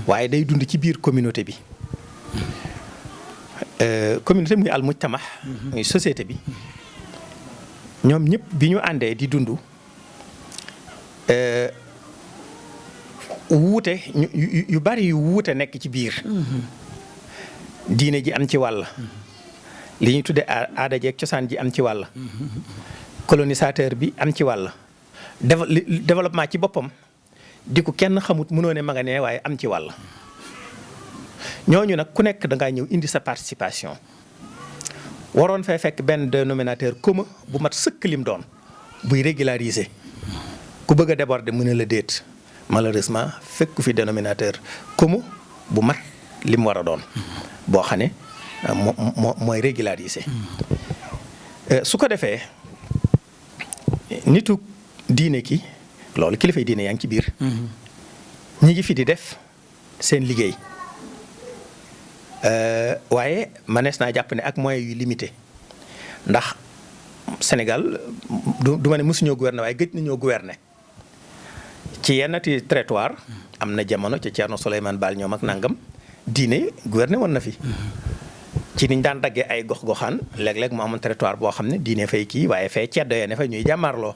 waaye day dund ci biir communauté bi. communauté muy al mujtama muy société bi ñoom ñëpp bi ñu àndee di dund wuute yu bari yu wuute nekk ci biir. diine ji am ci wàll. li ñuy tuddee aada jeeg cosaan ji am ci wàll. colonisateur bi am ci wàll. développement ci boppam di ko kenn xamut mënoo ne ma nga ne waaye am ci wàll. ñooñu nag ku nekk da ngaa ñëw indi sa participation waroon fay fekk benn dénominateur commun bu mat sëkk lim doon buy régulariser ku bëgg a déborder mën a la déet malheureusement fekku fi dénominateur commun bu mat lim war a doon boo xam ne mooy régulariser. su ko defee nitu diine ki loolu kilifay diine yaa ngi ci biir. ñi ngi fi di def seen liggéey. waaye manees naa jàpp ne ak moyens yu limité ndax Sénégal du ma ne mësuñoo gouverner waaye gëj nañoo gouverner ci yennati territoire am na jamono ci Thierno Souleymane Baal ñoom ak nangam diine gouverner woon na fi. ci niñ daan daggee ay gox-goxaan léeg-léeg mu amoon territoire boo xam ne diine fay kii waaye fay ceddo yee ne fa ñuy jàmmaarloo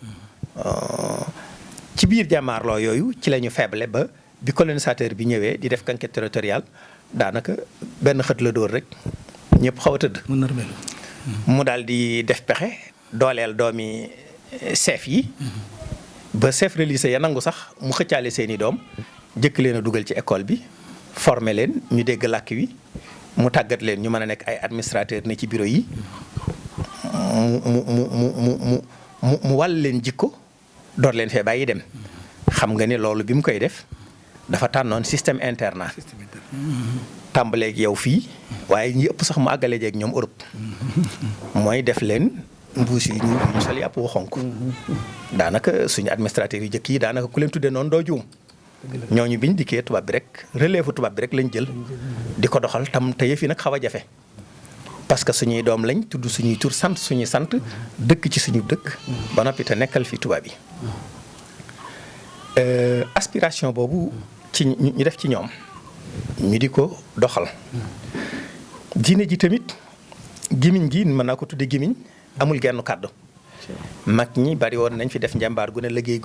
ci biir jàmmaarloo yooyu ci la ñu faible ba bi colonisateur bi ñëwee di def conquête territoriale. daanaka benn xët la dóor rek ñëpp xaw a tëdd. mu daal di def pexe dooleel doomi chef yi. ba chef religieux ya nangu sax mu xëccaale seeni doom jëkk leen a dugal ci école bi former leen ñu dégg làkk wi mu tàggat leen ñu mën a nekk ay administrateur ne ci bureau yi mu wàll leen jikko door leen fee bàyyi dem. xam nga ni loolu bi mu koy def dafa tànnoon système internat. tàmbaleeg yow fii waaye ñi ëpp sax mu àggale jeeg ñoom Europe mooy def leen mbuus yi ñu sol yàpp wu xonk daanaka suñu administrateur yu jëkk yi daanaka ku leen tuddee noonu doo juum ñooñu biñ dikkee tubaab bi rek relève tubaab bi rek lañ jël di ko doxal tam te yëf yi nag xaw a jafe parce que suñuy doom lañ tudd suñuy tur sant suñuy sant dëkk ci suñu dëkk ba noppi te nekkal fi tubaab yi aspiration boobu ci ñu def ci ñoom ñu di ko doxal diine ji tamit gimiñ gi mën naa ko tudde gimiñ amul genn kàddu mag ñi bari woon nañ fi def njàmbaar gu ne liggéey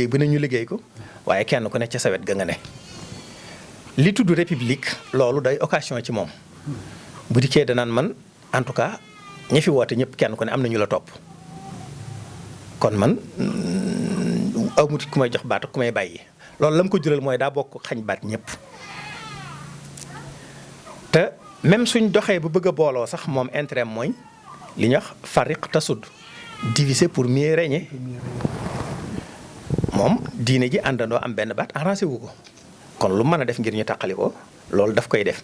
bu ne ñu liggéey ko waaye kenn ku ne ca sawet ga nga ne li tudd république loolu day occasion ci moom bu dikkee danaan man en tout cas ñi fi woote ñëpp kenn ku ne am na ñu la topp kon man amut ku may jox baat ku may bàyyi loolu la mu ko jural mooy daa bokk xañ baat ñëpp te même suñ doxee ba bëgg a booloo sax moom intérêt mooy li ñuy wax fariq tasud diviser pour mieux régner moom diine ji àndandoo am benn baat arrangé wu ko kon lu mën a def ngir ñu tàqali ko loolu daf koy def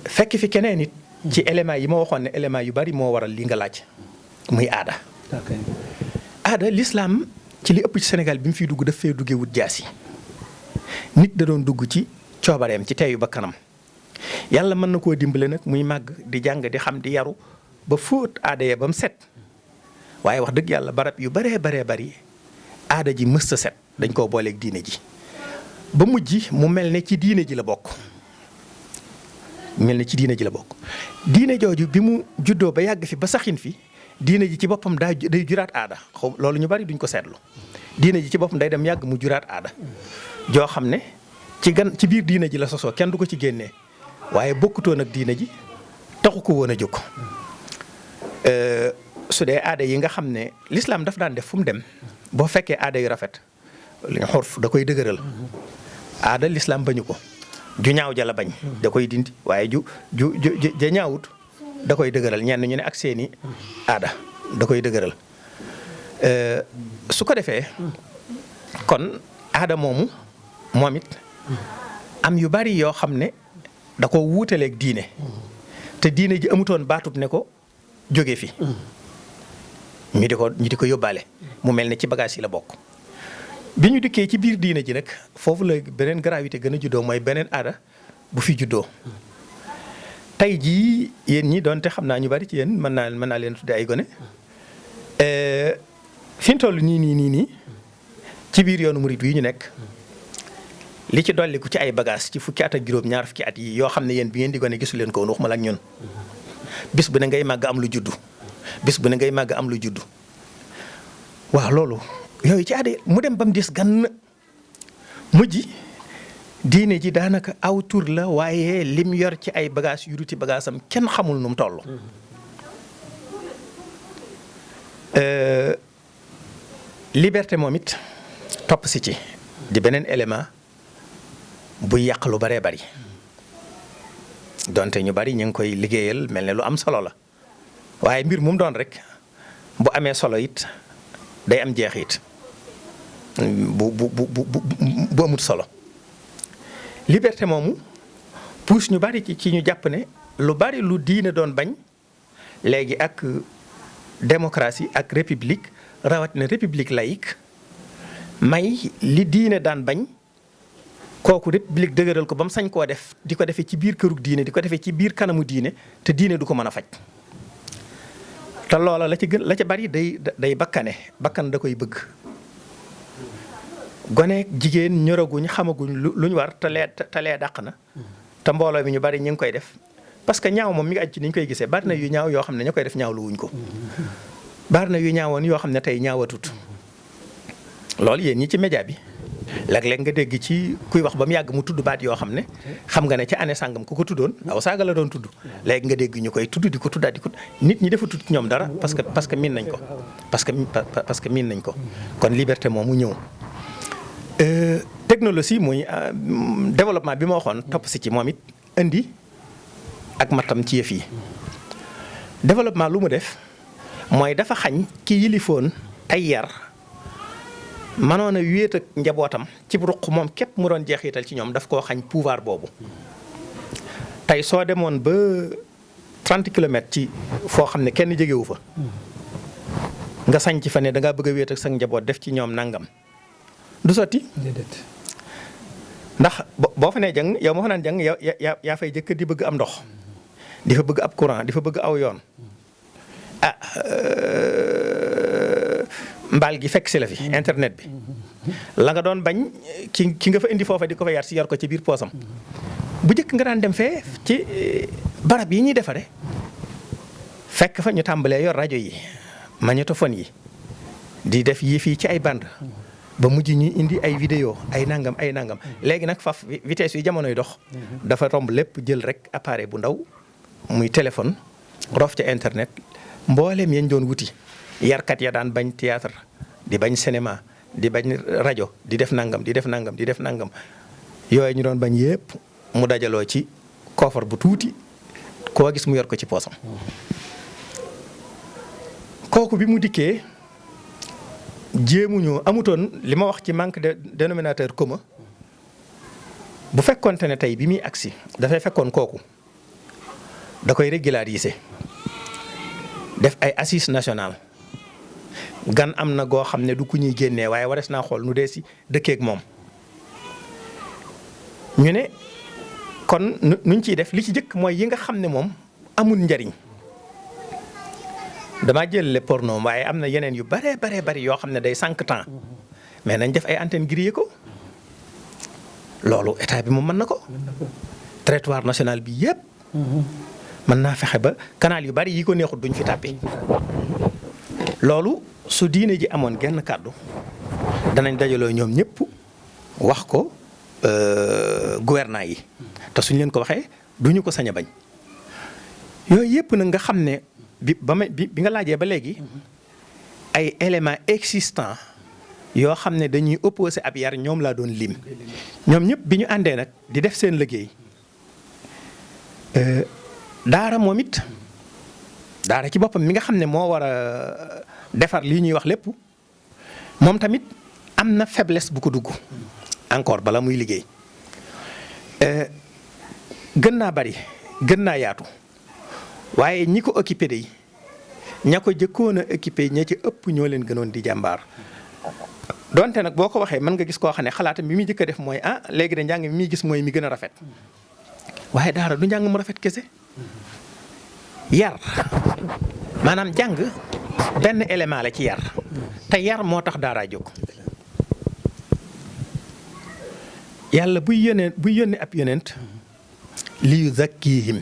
fekk fi keneen nit ci éléments yi ma waxoon ne éléments yu bari moo waral li nga laaj muy aada. aada l'islam ci li ëpp ci Sénégal bi mu fiy dugg daf fee duggee wut jaasi nit da doon dugg ci coobareem ci teeyu ba kanam yàlla mën na koo dimbale nag muy màgg di jàng di xam di yaru ba fóot aada ya ba mu set waaye wax dëgg yàlla barab yu baree bari aada ji mësta set dañ koo booleeg diine ji ba mujj mu mel ne ci diine ji la bokk diine jooju bi mu juddoo ba yàgg fi ba saxin fi diine ji ci boppam day juraat aada xaw loolu ñu bari duñ ko seetlu diine ji ci boppam day dem yàgg mu juraat aada joo xam ne ci biir diine ji la sosoo kenn du ko ci génnee waaye bokkutoon ak diine ji taxu ko woon a jóg su dee aada yi nga xam ne l'islam daf daan def fu mu dem boo fekkee aada yu rafet li xurf da koy dëgëral aada l'islam bañu ko ju ñaaw ja la bañ da koy dindi waaye ju ja ñaawut da koy dëgëral ñenn ñu ne ak seeni aada da koy dëgëral su ko defee kon aada moom it am yu bari yoo xam ne da ko wuutaleeg diine te diine ji amutoon baatut ne ko jóge fi ñu di ko yóbbaale mu mel ne ci bagage yi la bokk bi ñu dikkee ci biir diine ji nag foofu la beneen gravité gën a juddoo mooy beneen aada bu fi juddoo tey jii yéen ñi doonte xam naa ñu bari ci yéen mën naa leen tudde ay gone fi ñu toll nii ci biir yoonu murid wi ñu nekk li ci dolliku ci ay bagages ci fukki at ak juróom ñaar fukki at yi yoo xam ne yéen bi ngeen di gone gisu leen ko woon waxuma la ak ñun bis bu ne ngay màgg am lu juddu bis bu ne ngay màgg am lu juddu waaw loolu yooyu ci aade mu dem ba mu des gann mujj diine ji daanaka aw tur la waaye lim yor ci ay bagages yu duti bagaasam kenn xamul nu mu toll. liberté moom it topp si ci di beneen élément buy yàq lu baree bari donte ñu bari ñu ngi koy liggéeyal mel ne lu am solo la waaye mbir mu doon rek bu amee solo it day am jeexit bu amut solo. liberté moomu pousse ñu bari ci ñu jàpp ne lu bari lu diine doon bañ léegi ak démocratie ak république rawatina république laïque may li diine daan bañ kooku république dëgëral ko ba mu sañ koo def di ko defee ci biir kërug diine di ko defee ci biir kanamu diine te diine du ko mën a faj. te loola la ca bari day bakkan da koy bëgg. gone jigéen ñoraguñ xamaguñ luñ war te lee dàq na te mbooloo mi ñu bari ñu ngi koy def parce que ñaaw moom mi ngi aj ci ni ñu koy gisee bari na yu ñaaw yoo xam ne ña koy def ñaaw lu wuñ ko bari na yu ñaawoon yoo xam ne tey ñaawatut loolu yéen ñi ci média bi léeg-léeg nga dégg ci kuy wax ba mu yàgg mu tudd baat yoo xam ne xam nga ne ca année sàngam ku ko tuddoon aw saaga la doon tudd léegi nga dégg ñu koy tudd di ko tuddaat di ko nit ñi defatut ci ñoom dara parce que miin nañ ko parce que miin nañ ko kon liberté moomu ñëw. Technologie muy développement bi ma waxoon topp si ci moom it indi ak matam ci yëf yi développement lu mu def mooy dafa xañ ki yilifoon ay yar mënoon a wéet ak njabootam ci ruq moom képp mu doon jeexital ci ñoom daf koo xañ pouvoir boobu. tey soo demoon ba 30 kilomètres ci foo xam ne kenn jegewu fa nga sañ ci fa ne da ngaa bëgg a wéet ak sa njaboot def ci ñoom nangam. du sotti ndax boo fa nee jàng yow moo fa naan jàng yaa fay jëkk di bëgg am ndox di fa bëgg ab courant di fa bëgg aw yoon mbaal gi fekk si la fi internet bi la nga doon bañ ki nga fa indi foofa di ko fa yar si yor ko ci biir poosam bu njëkk nga daan dem fee ci barab yi ñuy defare fekk fa ñu tàmbalee yor rajo yi magnétophone yi di def yii fii ci ay bande ba mujj ñi indi ay vidéo ay nangam léegi nag faf vitesse yi jamonoy dox dafa romb lépp jël rek appareil bu ndaw muy téléphone rof ca internet mbooleem yañ doon wuti yarkat ya daan bañ théâtre di bañ cinéma di bañ rajo di def nangam yooyu ñu doon bañ yépp mu dajaloo ci koofar bu tuuti koo gis mu yor ko ci poosam kooku bi mu dikkee jéemuñu amutoon li ma wax ci manque de dénominateur commun bu fekkonte ne tey bi muy agsi dafay fekkoon kooku da koy régulariser def ay assises nationales gan am na goo xam ne du ku ñuy génnee waaye wares naa xool nu dee si dëkkeek moom ñu ne kon nuñ ciy def li ci jëkk mooy yi nga xam ne moom amul njariñ damaa jël porno waaye am na yeneen yu bare bari yoo xam ne day sànq temps mais nañ def ay antenne grillé ko loolu état bi moom mën na ko territoire national bi yépp mën naa fexe ba canal yu bari yi ko neexut duñ fi tàppi loolu su diine ji amoon genn kàddu danañ dajaloo ñoom ñëpp wax ko gouvernants yi te suñ leen ko waxee duñu ko sañ a bañ yooyu yépp nag nga xam ne bi nga laajee ba léegi ay éléments existants yoo xam ne dañuy opposé ab yar ñoom laa doon lim ñoom ñëpp bi ñu àndee nag di def seen liggéey daara moom it daara ci boppam mi nga xam ne moo war a defar lii ñuy wax lépp moom tamit am na faiblesse bu ko dugg encore bala muy liggéey gën naa bari gën naa yaatu waaye ñi ko occupé de ña ko jëkkoon a occupé ña ci ëpp ñoo leen gënoon di jàmbaar donte nag boo ko waxee mën nga gis koo xam ne xalaatam bi muy jëkk a def mooy léegi de njàng mi muy gis mooy mi gën a rafet waaye daara du njàng mu rafet kese yar maanaam jàng benn élément la ci yar te yar moo tax daaraa jóg. yàlla buy yónnee ab yonent li yuzakkihim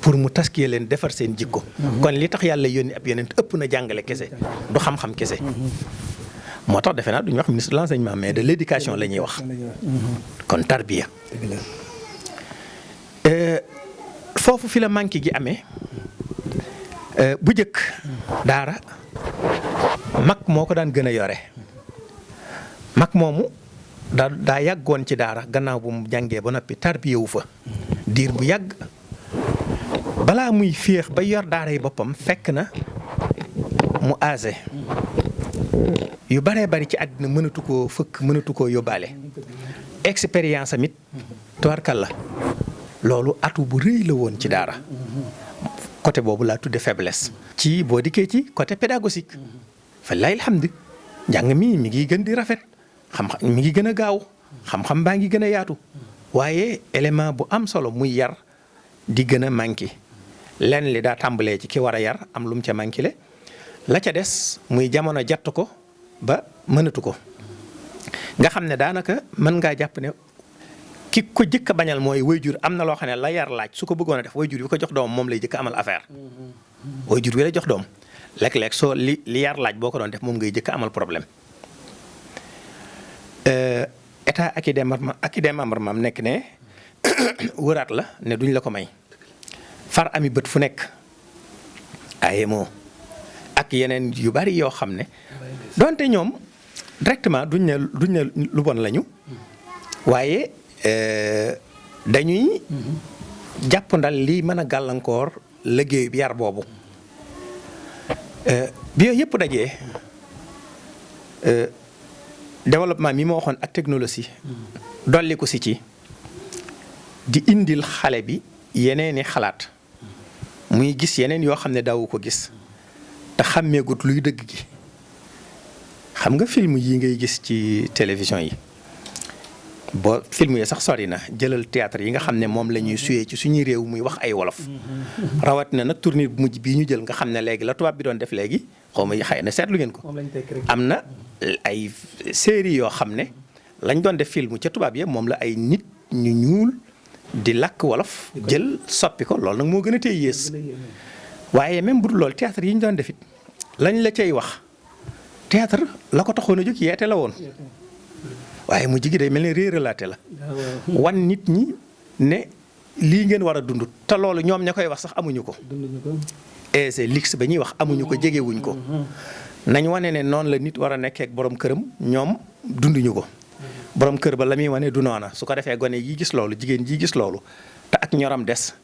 pour mu taskiyee leen defar seen jikko. kon li tax yàlla yónni ab yonent ëpp na jàngale kese du xam-xam kese. moo tax defe naa duñu wax ministre de l'enseignement mais de l'éducation la ñuy wax. kon tarbiya. foofu fi la manqué gi amee bu njëkk daara mag moo ko daan gën a yore mag moomu daa yàggoon ci daara gannaaw bu mu jàngee ba noppi tarbiya wu fa diir bu yàgg balaa muy féex ba yor daara yi boppam fekk na mu âgé yu baree bari ci àddina mënatu koo fëkk mënatu koo yóbbaale expérience amit tubarkalla loolu atu bu rëy la woon ci daara côté boobu laa tudde faiblesse. ci boo dikkee ci côté pédagogique fa lay alhamdu njàng mi ngi gën di rafet xam-xam mi ngi gën a gaaw xam-xam baa ngi gën a yaatu waaye élément bu am solo muy yar di gën a manqué lenn li daa tàmbalee ci ki war a yar am lu mu ca manqué le la ca des muy jamono jatt ko ba mënatu ko nga xam ne daanaka mën ngaa jàpp ne ki ko jëkk a bañal mooy waajur am na loo xam ne la yar laaj su ko bëggoon a def waajur bi ko jox doom moom lay jëkk amal affaire waajur wi la jox doom léeg-léeg soo li yar laaj boo ko doon def moom ngay jëkk amal problème. état ak i démembrement am nekk ne wëraat la ne duñ la ko may far ami bët fu nekk AEMO ak yeneen yu bari yoo xam ne donte ñoom directement duñ ne lu bon lañu waaye dañuy jàpp ndal lii mën a gàllankoor liggéey bi yar boobu bi yooyu yëpp dajee développement mi ma waxoon ak technologie dolli ko si ci di indil xale bi yeneeni xalaat muy gis yeneen yoo xam ne daawu ko gis te xàmmeegut luy dëgg gi xam nga film yi ngay gis ci télévision yi boo film yi sax sori na jëlal théâtre yi nga xam ne moom la ñuy suyee ci suñuy réew muy wax ay wolof rawat na nag tournée bu mujj bii ñu jël nga xam ne léegi la tubaab bi doon def léegi xaw ma xëy na seetlu ngeen ko am na ay série yoo xam ne lañ doon def film ca tubaab yi moom la ay nit ñu ñuul di làkk wolof jël soppi ko loolu nag moo gën a tey yées waaye même bu dul loolu théâtre yi ñu doon def it lañ la cay wax théâtre la ko taxoon a jóg yeete la woon waaye mu jigi day mel ne réeralaate la wan nit ñi ne lii ngeen war a dund te loolu ñoom ña koy wax sax amuñu ko c'est lix ba ñuy wax amuñu ko jegewuñ ko nañ wane ne noonu la nit war a nekkee ak borom këram ñoom dunduñu ko borom kër ba la muy wane du noona su ko defee gone yi gis loolu jigéen ji gis loolu te ak ñoram des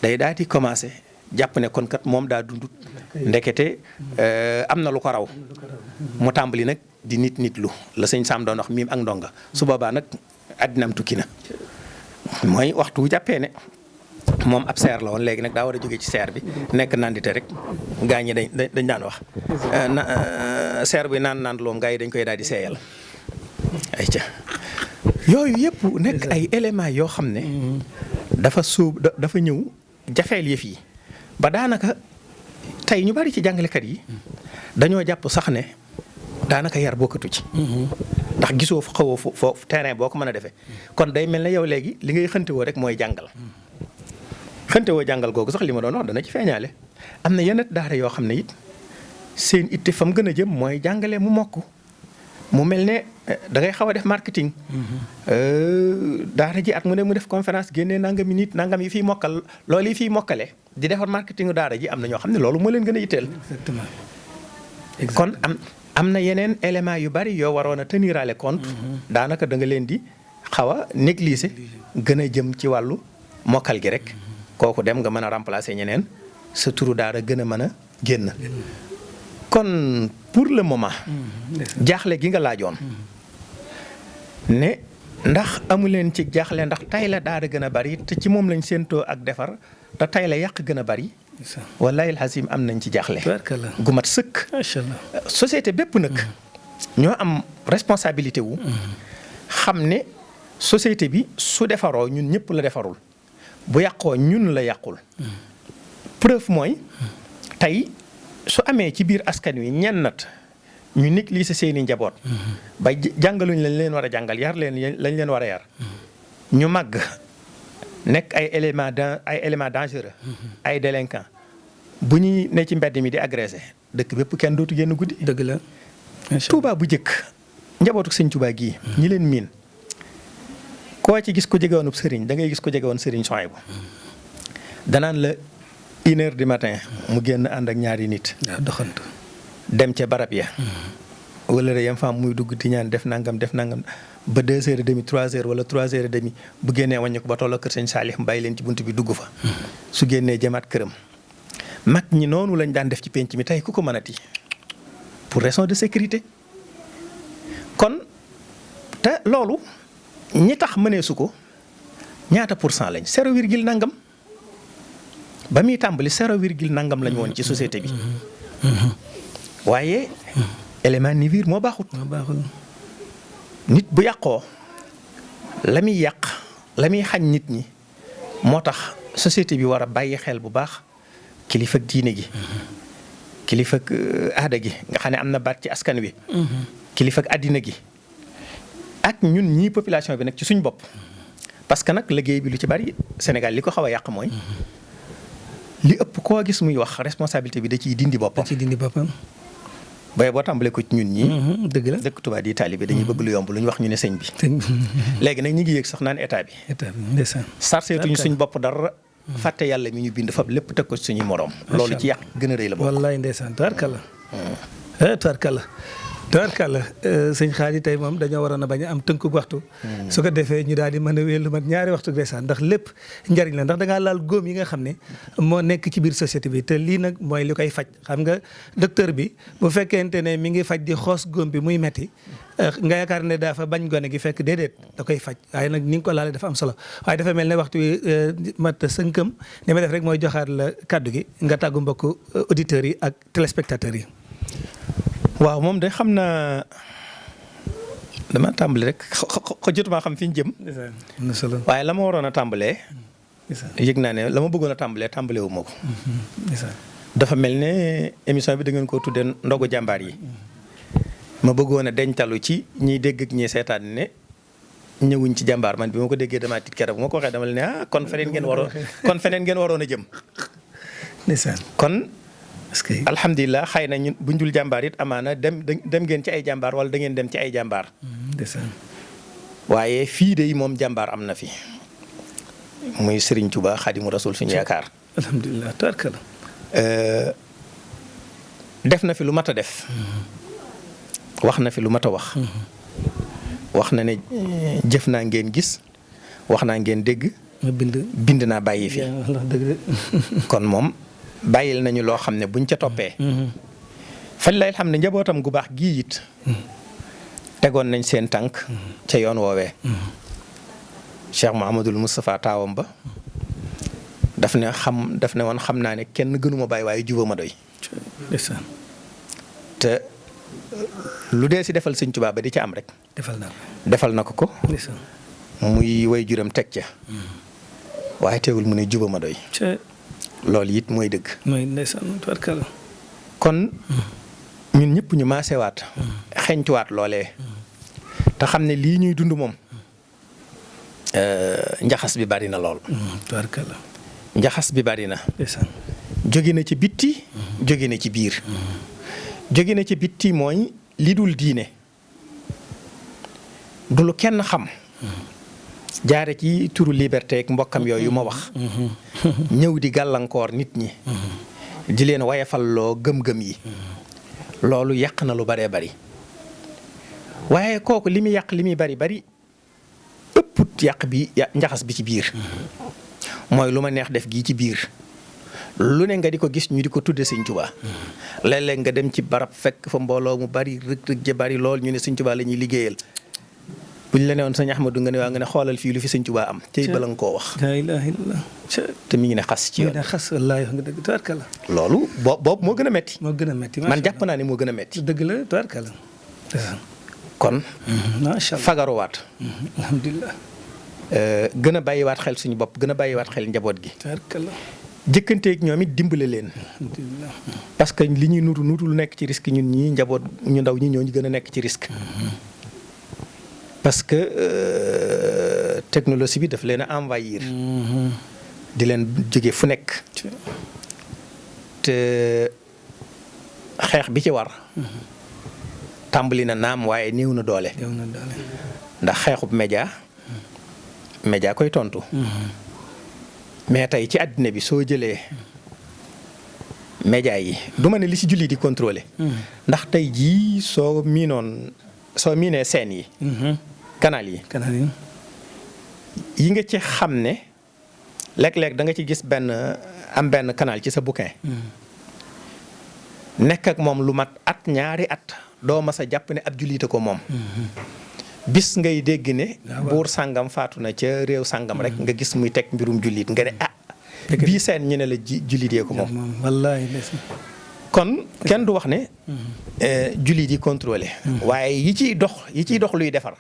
day daal di commencé jàpp ne kon kat moom daa dundut ndekete am na lu ko raw mu tàmbali nag di nit lu la sëñ Sam doon wax miim ak ndonga su boobaa nag addinaam tukki na mooy waxtu jàppee ne moom ab seer la woon léegi nag daa war a jóge ci seer bi nekk nandite rek gaa ñi dañ daan wax seer bi naan loom gaa yi dañ koy daal di seeyal ay ca yooyu yëpp nekk ay éléments yoo xam ne dafa ñëw jafeel yëf yi ba daanaka tey ñu bari ci jàngalekat yi dañoo jàpp sax ne daanaka yar bokkatu ci ndax gisoo xawoo foofu terrain boo ko mën a defee kon day mel ne yow léegi li ngay xëntewoo rek mooy jàngal xëntewoo jàngal googu sax li ma doon wax dana ci feeñaale am na yenn daara yoo xam ne it seen itte fa mu gën a jëm mooy jàngale mu mokk mu mel ne da ngay xaw a def marketing daara ji at mu ne mu def conférence génnee nangami nit nangam yi fiy mokkal loolu yi fiy mokkale di defar marketing daara ji am na ñoo xam ne loolu moo leen gën a yitteel. Exactement. kon am na yeneen éléments yu bari yoo waroon a tenirale compte daanaka da nga leen di xaw a négliger gën a jëm ci wàllu mokkal gi rek kooku dem nga mën a remplacer ñeneen sa turu daara gën a mën a génn. kon pour le moment jaaxle gi nga laajoon ne ndax amu leen ci jaaxle ndax tay la daara gën a bari te ci moom lañ séentoo ak defar te tay la yàq gën a bari wallahi alxasim am nañ ci jaaxle gu mat sëkk société bépp nag ñoo am responsabilité wu xam ne société bi su defaroo ñun ñëpp la defarul bu yàqoo ñun la yàqul. preuve mooy tey su amee ci biir askan wi ñennat ñu négliger seeni njaboot. ba jàngaluñ lañ leen war a jàngal yar leen lañ leen war a yar. ñu màgg nekk ay éléments dangereux. ay délinquants bu ñuy ne ci mbedd mi di agressé dëkk bépp kenn dootu génn guddi. dëgg la. Touba bu njëkk njabootu sëñ Touba gii ñi leen miin koo ci gis ko jege woon sëriñ da ngay gis ko jege woon sëriñ Souhaïbou danaan la 1h du matin mu génn ànd ak ñaari nit. waaw doxantu. dem ca barab ya. wala rek yam faam muy dugg di ñaan def nangam ba 2h30 3h wala 3h30 bu génnee wàññi ko ba tolloo kër sëñ Saalix mu bàyyi leen ci bunt bi dugg fa. su génnee jëmaat këram. mag ñi noonu lañ daan def ci penc mi tey ku ko mënati pour raison de sécurité kon te loolu ñi tax mëneesu ko ñaata % lañ 0 virgule nangam ba muy tàmbali 0 virgule nangam lañ woon ci société bi. waaye élément nivier moo baaxul. nit bu yàqoo la muy yàq la muy xañ nit ñi moo tax société bi war a bàyyi xel bu baax kilifa ak diine gi. kilifa ak aada gi nga xam ne am na baat ci askan wi. kilifa ak àddina gi ak ñun ñii population bi nag ci suñ bopp. parce que nag liggéey bi lu ci bari Sénégal li ko xaw a yàq mooy li ëpp koo gis muy wax responsabilité bi da ciy dindi boppam. bay boo tàmbalee ko ci ñun ñii. dëgg la dëkk tubaab di taalibe dañuy bëgg lu yomb lu ñu wax ñu ne sëñ bi. léegi nag ñu ngi yëg sax naan état bi. ndeysaan. sarseetuñu suñ bopp dara. fàtte yàlla mi ñu bind fab lépp teg ko suñuy moroom. loolu ci yàq gën a rëy la bokk. wallaay ndeysaan tubaarkalla. tubaarkalla sëñ Xaadi tey moom dañoo waroon a bañ a am tënku waxtu. su ko defee ñu daal di mën a wéyal lu mat ñaari waxtu ndeysaan ndax lépp njariñ la ndax da ngaa laal góom yi nga xam ne moo nekk ci biir société bi te lii nag mooy li koy faj xam nga docteur bi bu fekkente ne mi ngi faj di xoos góom bi muy metti nga yaakaar ne dafa bañ gone gi fekk déedéet da koy faj waaye nag ni nga ko laalee dafa am solo waaye dafa mel ne waxtu wi mat sënkam li ma def rek mooy joxaat la kàddu gi nga tàggu mbokku auditeurs yi ak téléspectateurs yi. waaw moom de xam naa dama tàmbali rek jotuma xam fi ñu jëm. waaye la ma waroon a tàmbalee. yëg naa ne la ma bëggoon a tàmbalee wu ma ko. dafa mel ne émission bi da ngeen koo tuddee ndogu jàmbaar yi. ma bëggoon a dencalu ci ñiy dégg ak ñiy seetaan ne ñëwuñ ci jàmbaar man bi ma ko déggee damaa tiit keroog bu ma ko waxee dama la ne kon feneen ngeen waroon a jëm. kon. alhamdulilah xëy na ñun buñ dul jàmbaar it amaana dem ngeen ci ay jàmbaar wala da ngeen dem ci ay jàmbaar. waaye fii de moom jàmbaar am na fi muy Serigne Touba Xaadimu Rasuul suñu yaakaar. alhamdulilah tabarkalla. def na fi lu mat a def. wax na fi lu mat a wax. wax na ne jëf naa ngeen gis wax naa ngeen dégg. bind naa bàyyi fi. kon moom. bàyyil nañu loo xam ne buñ ca toppee. fañ lay xam ne njabootam gu baax gii it. tegoon nañ seen tànk. ca yoon woowee. Cheikh Mouhamadul Moustapha taawam ba. daf ne woon xam naa ne kenn gënuma bàyyi waaye juba ma doy. te lu dee si defal Sëñ Tuubaa ba di ca am rek. defal na ko. muy way juram teg ca. waaye teewul mu ne juba ma doy. loolu it mooy dëgg. mooy ndeysaan tubarkalla. kon ñun ñëpp ñu maasewaat. xeñtuwaat loolee. te xam ne lii ñuy dund moom. njaxas bi bari na lool. tubarkalla. njaxas bi bari na. ndeysaan. jóge na ci bitti. jóge na ci biir. jóge na ci bitti mooy li dul diine. du lu kenn xam. jaare ci turu liberté ak mbokkam yooyu ma wax. ñëw di gàllankoor nit ñi. di leen wayafalloo gëm-gëm yi. loolu yàq na lu baree bari. waaye kooku li muy yàq li muy bari ëpput yàq bi njaxas bi ci biir. mooy lu ma neex def gii ci biir. lu ne nga di ko gis ñu di ko tudde Sëñ Tuubaa. léeg-léeg nga dem ci barab fekk fa mbooloo mu bari rëg-rëg ja bari lool ñu ne Sëñ Tuubaa la ñuy liggéeyal. buñ la ne woon sëñ Ahmadu nga ne waa nga ne xoolal fii lu fi Sëñ Tuubaa am. tey bala nga koo wax. la ilaha illallah. te mi ngi ne xas ci yoon. xas wallaahi nga dëgg tubarkalla. loolu boobu moo gën a metti. moo gën a metti man jàpp naa ne moo gën a metti. dëgg la tubarkalla. kon. macha allah fagaruwaat. alhamdulilah. gën a bàyyiwaat xel suñu bopp gën a bàyyiwaat xel njaboot gi. tabarkalla. jëkkanteeg ñoom it dimbale leen. parce que li ñuy nutu lu nekk ci risque ñun ñii njaboot ñu ndaw ñi ñoo ñu gën a nekk ci risque. parce que technologie bi daf leen a envahir. di leen jóge fu nekk. te xeex bi ci war. tàmbali na naam waaye néew na doole. ndax xeexub média koy tontu. mais tey ci àddina bi soo jëlee média yi du ma ne li ci julli di contrôler. ndax tey jii soo miinee seen yi. canal yi. yi nga ci xam ne léeg-léeg da nga ci gis benn canal ci sa bouquin. nekk ak moom lu mat at ñaari at doo mas a jàpp ne ab jullite ko moom. bis ngay dégg ne. buur sàngam faatu na ca réew sàngam rek nga gis muy teg mbirum jullit nga ne bii seen ñu ne la jullit yee ko moom. wallaahi. kon kenn du wax ne. jullit yi contrôlé. waaye yi ciy dox luy defar.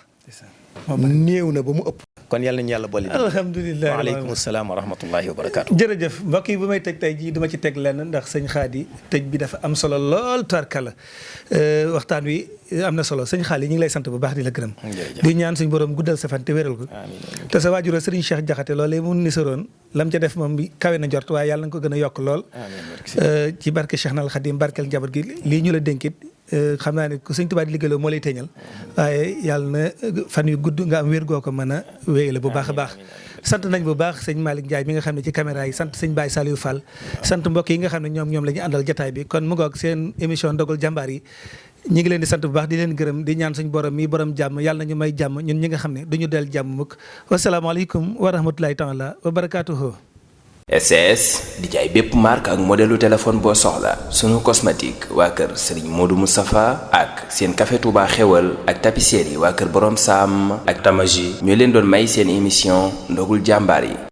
néew na ba mu ëpp. kon yàlla nañu yàlla boole. alhamdulilah waaleykum salaam wa rahmatullahi wa barakaatu. jërëjëf mbokk yi bu may tëj tey jii duma ci teg lenn ndax sëñ Xaadi tëj bi dafa am solo lool tubarkalla waxtaan wi am na solo sëñ Xaadi ñu ngi lay sant bu baax di la gërëm. di ñaan suñu borom guddal sa fan te wéral ko. te sa waajur Serigne Cheikh Jaxate loolee mu nisaroon lam ca def moom bi kawe na njort waaye yàlla na ko gën a yokk lool. ci barke Cheikh Nal Xadim barkeel njaboot gi lii ñu la dénkit xam naa ne ku sëñ Tuubaa di liggéeyloo moo lay teñal waaye yàlla na fan yu gudd nga am wér goo ko mën a wéyale bu baax a baax. sant nañ bu baax sëñ Malick Ndiaye mi nga xam ne ci caméra yi sant sëñ Baye Saliou Fall sant mbokk yi nga xam ne ñoom la ñu àndal jataay bi kon mu ngoog seen émission Ndogul Jàmbaar yi ñi ngi leen di sant bu baax di leen gërëm di ñaan suñ borom mi borom jàmm yàlla na ñu may jàmm ñun ñi nga xam ne duñu del jàmm mukk wasalaamaaleykum wa rahmatulahi taala wa barakaatuhu. SCS di jaay bépp marque ak modèlu téléphone boo soxla sunu cosmétique waa kër Serigne Modou Moustapha ak seen café Touba xewal ak tapisserie waa kër Borom Sam ak Tamaji ñoo leen doon may seen émission Ndogul Jàmbaar yi.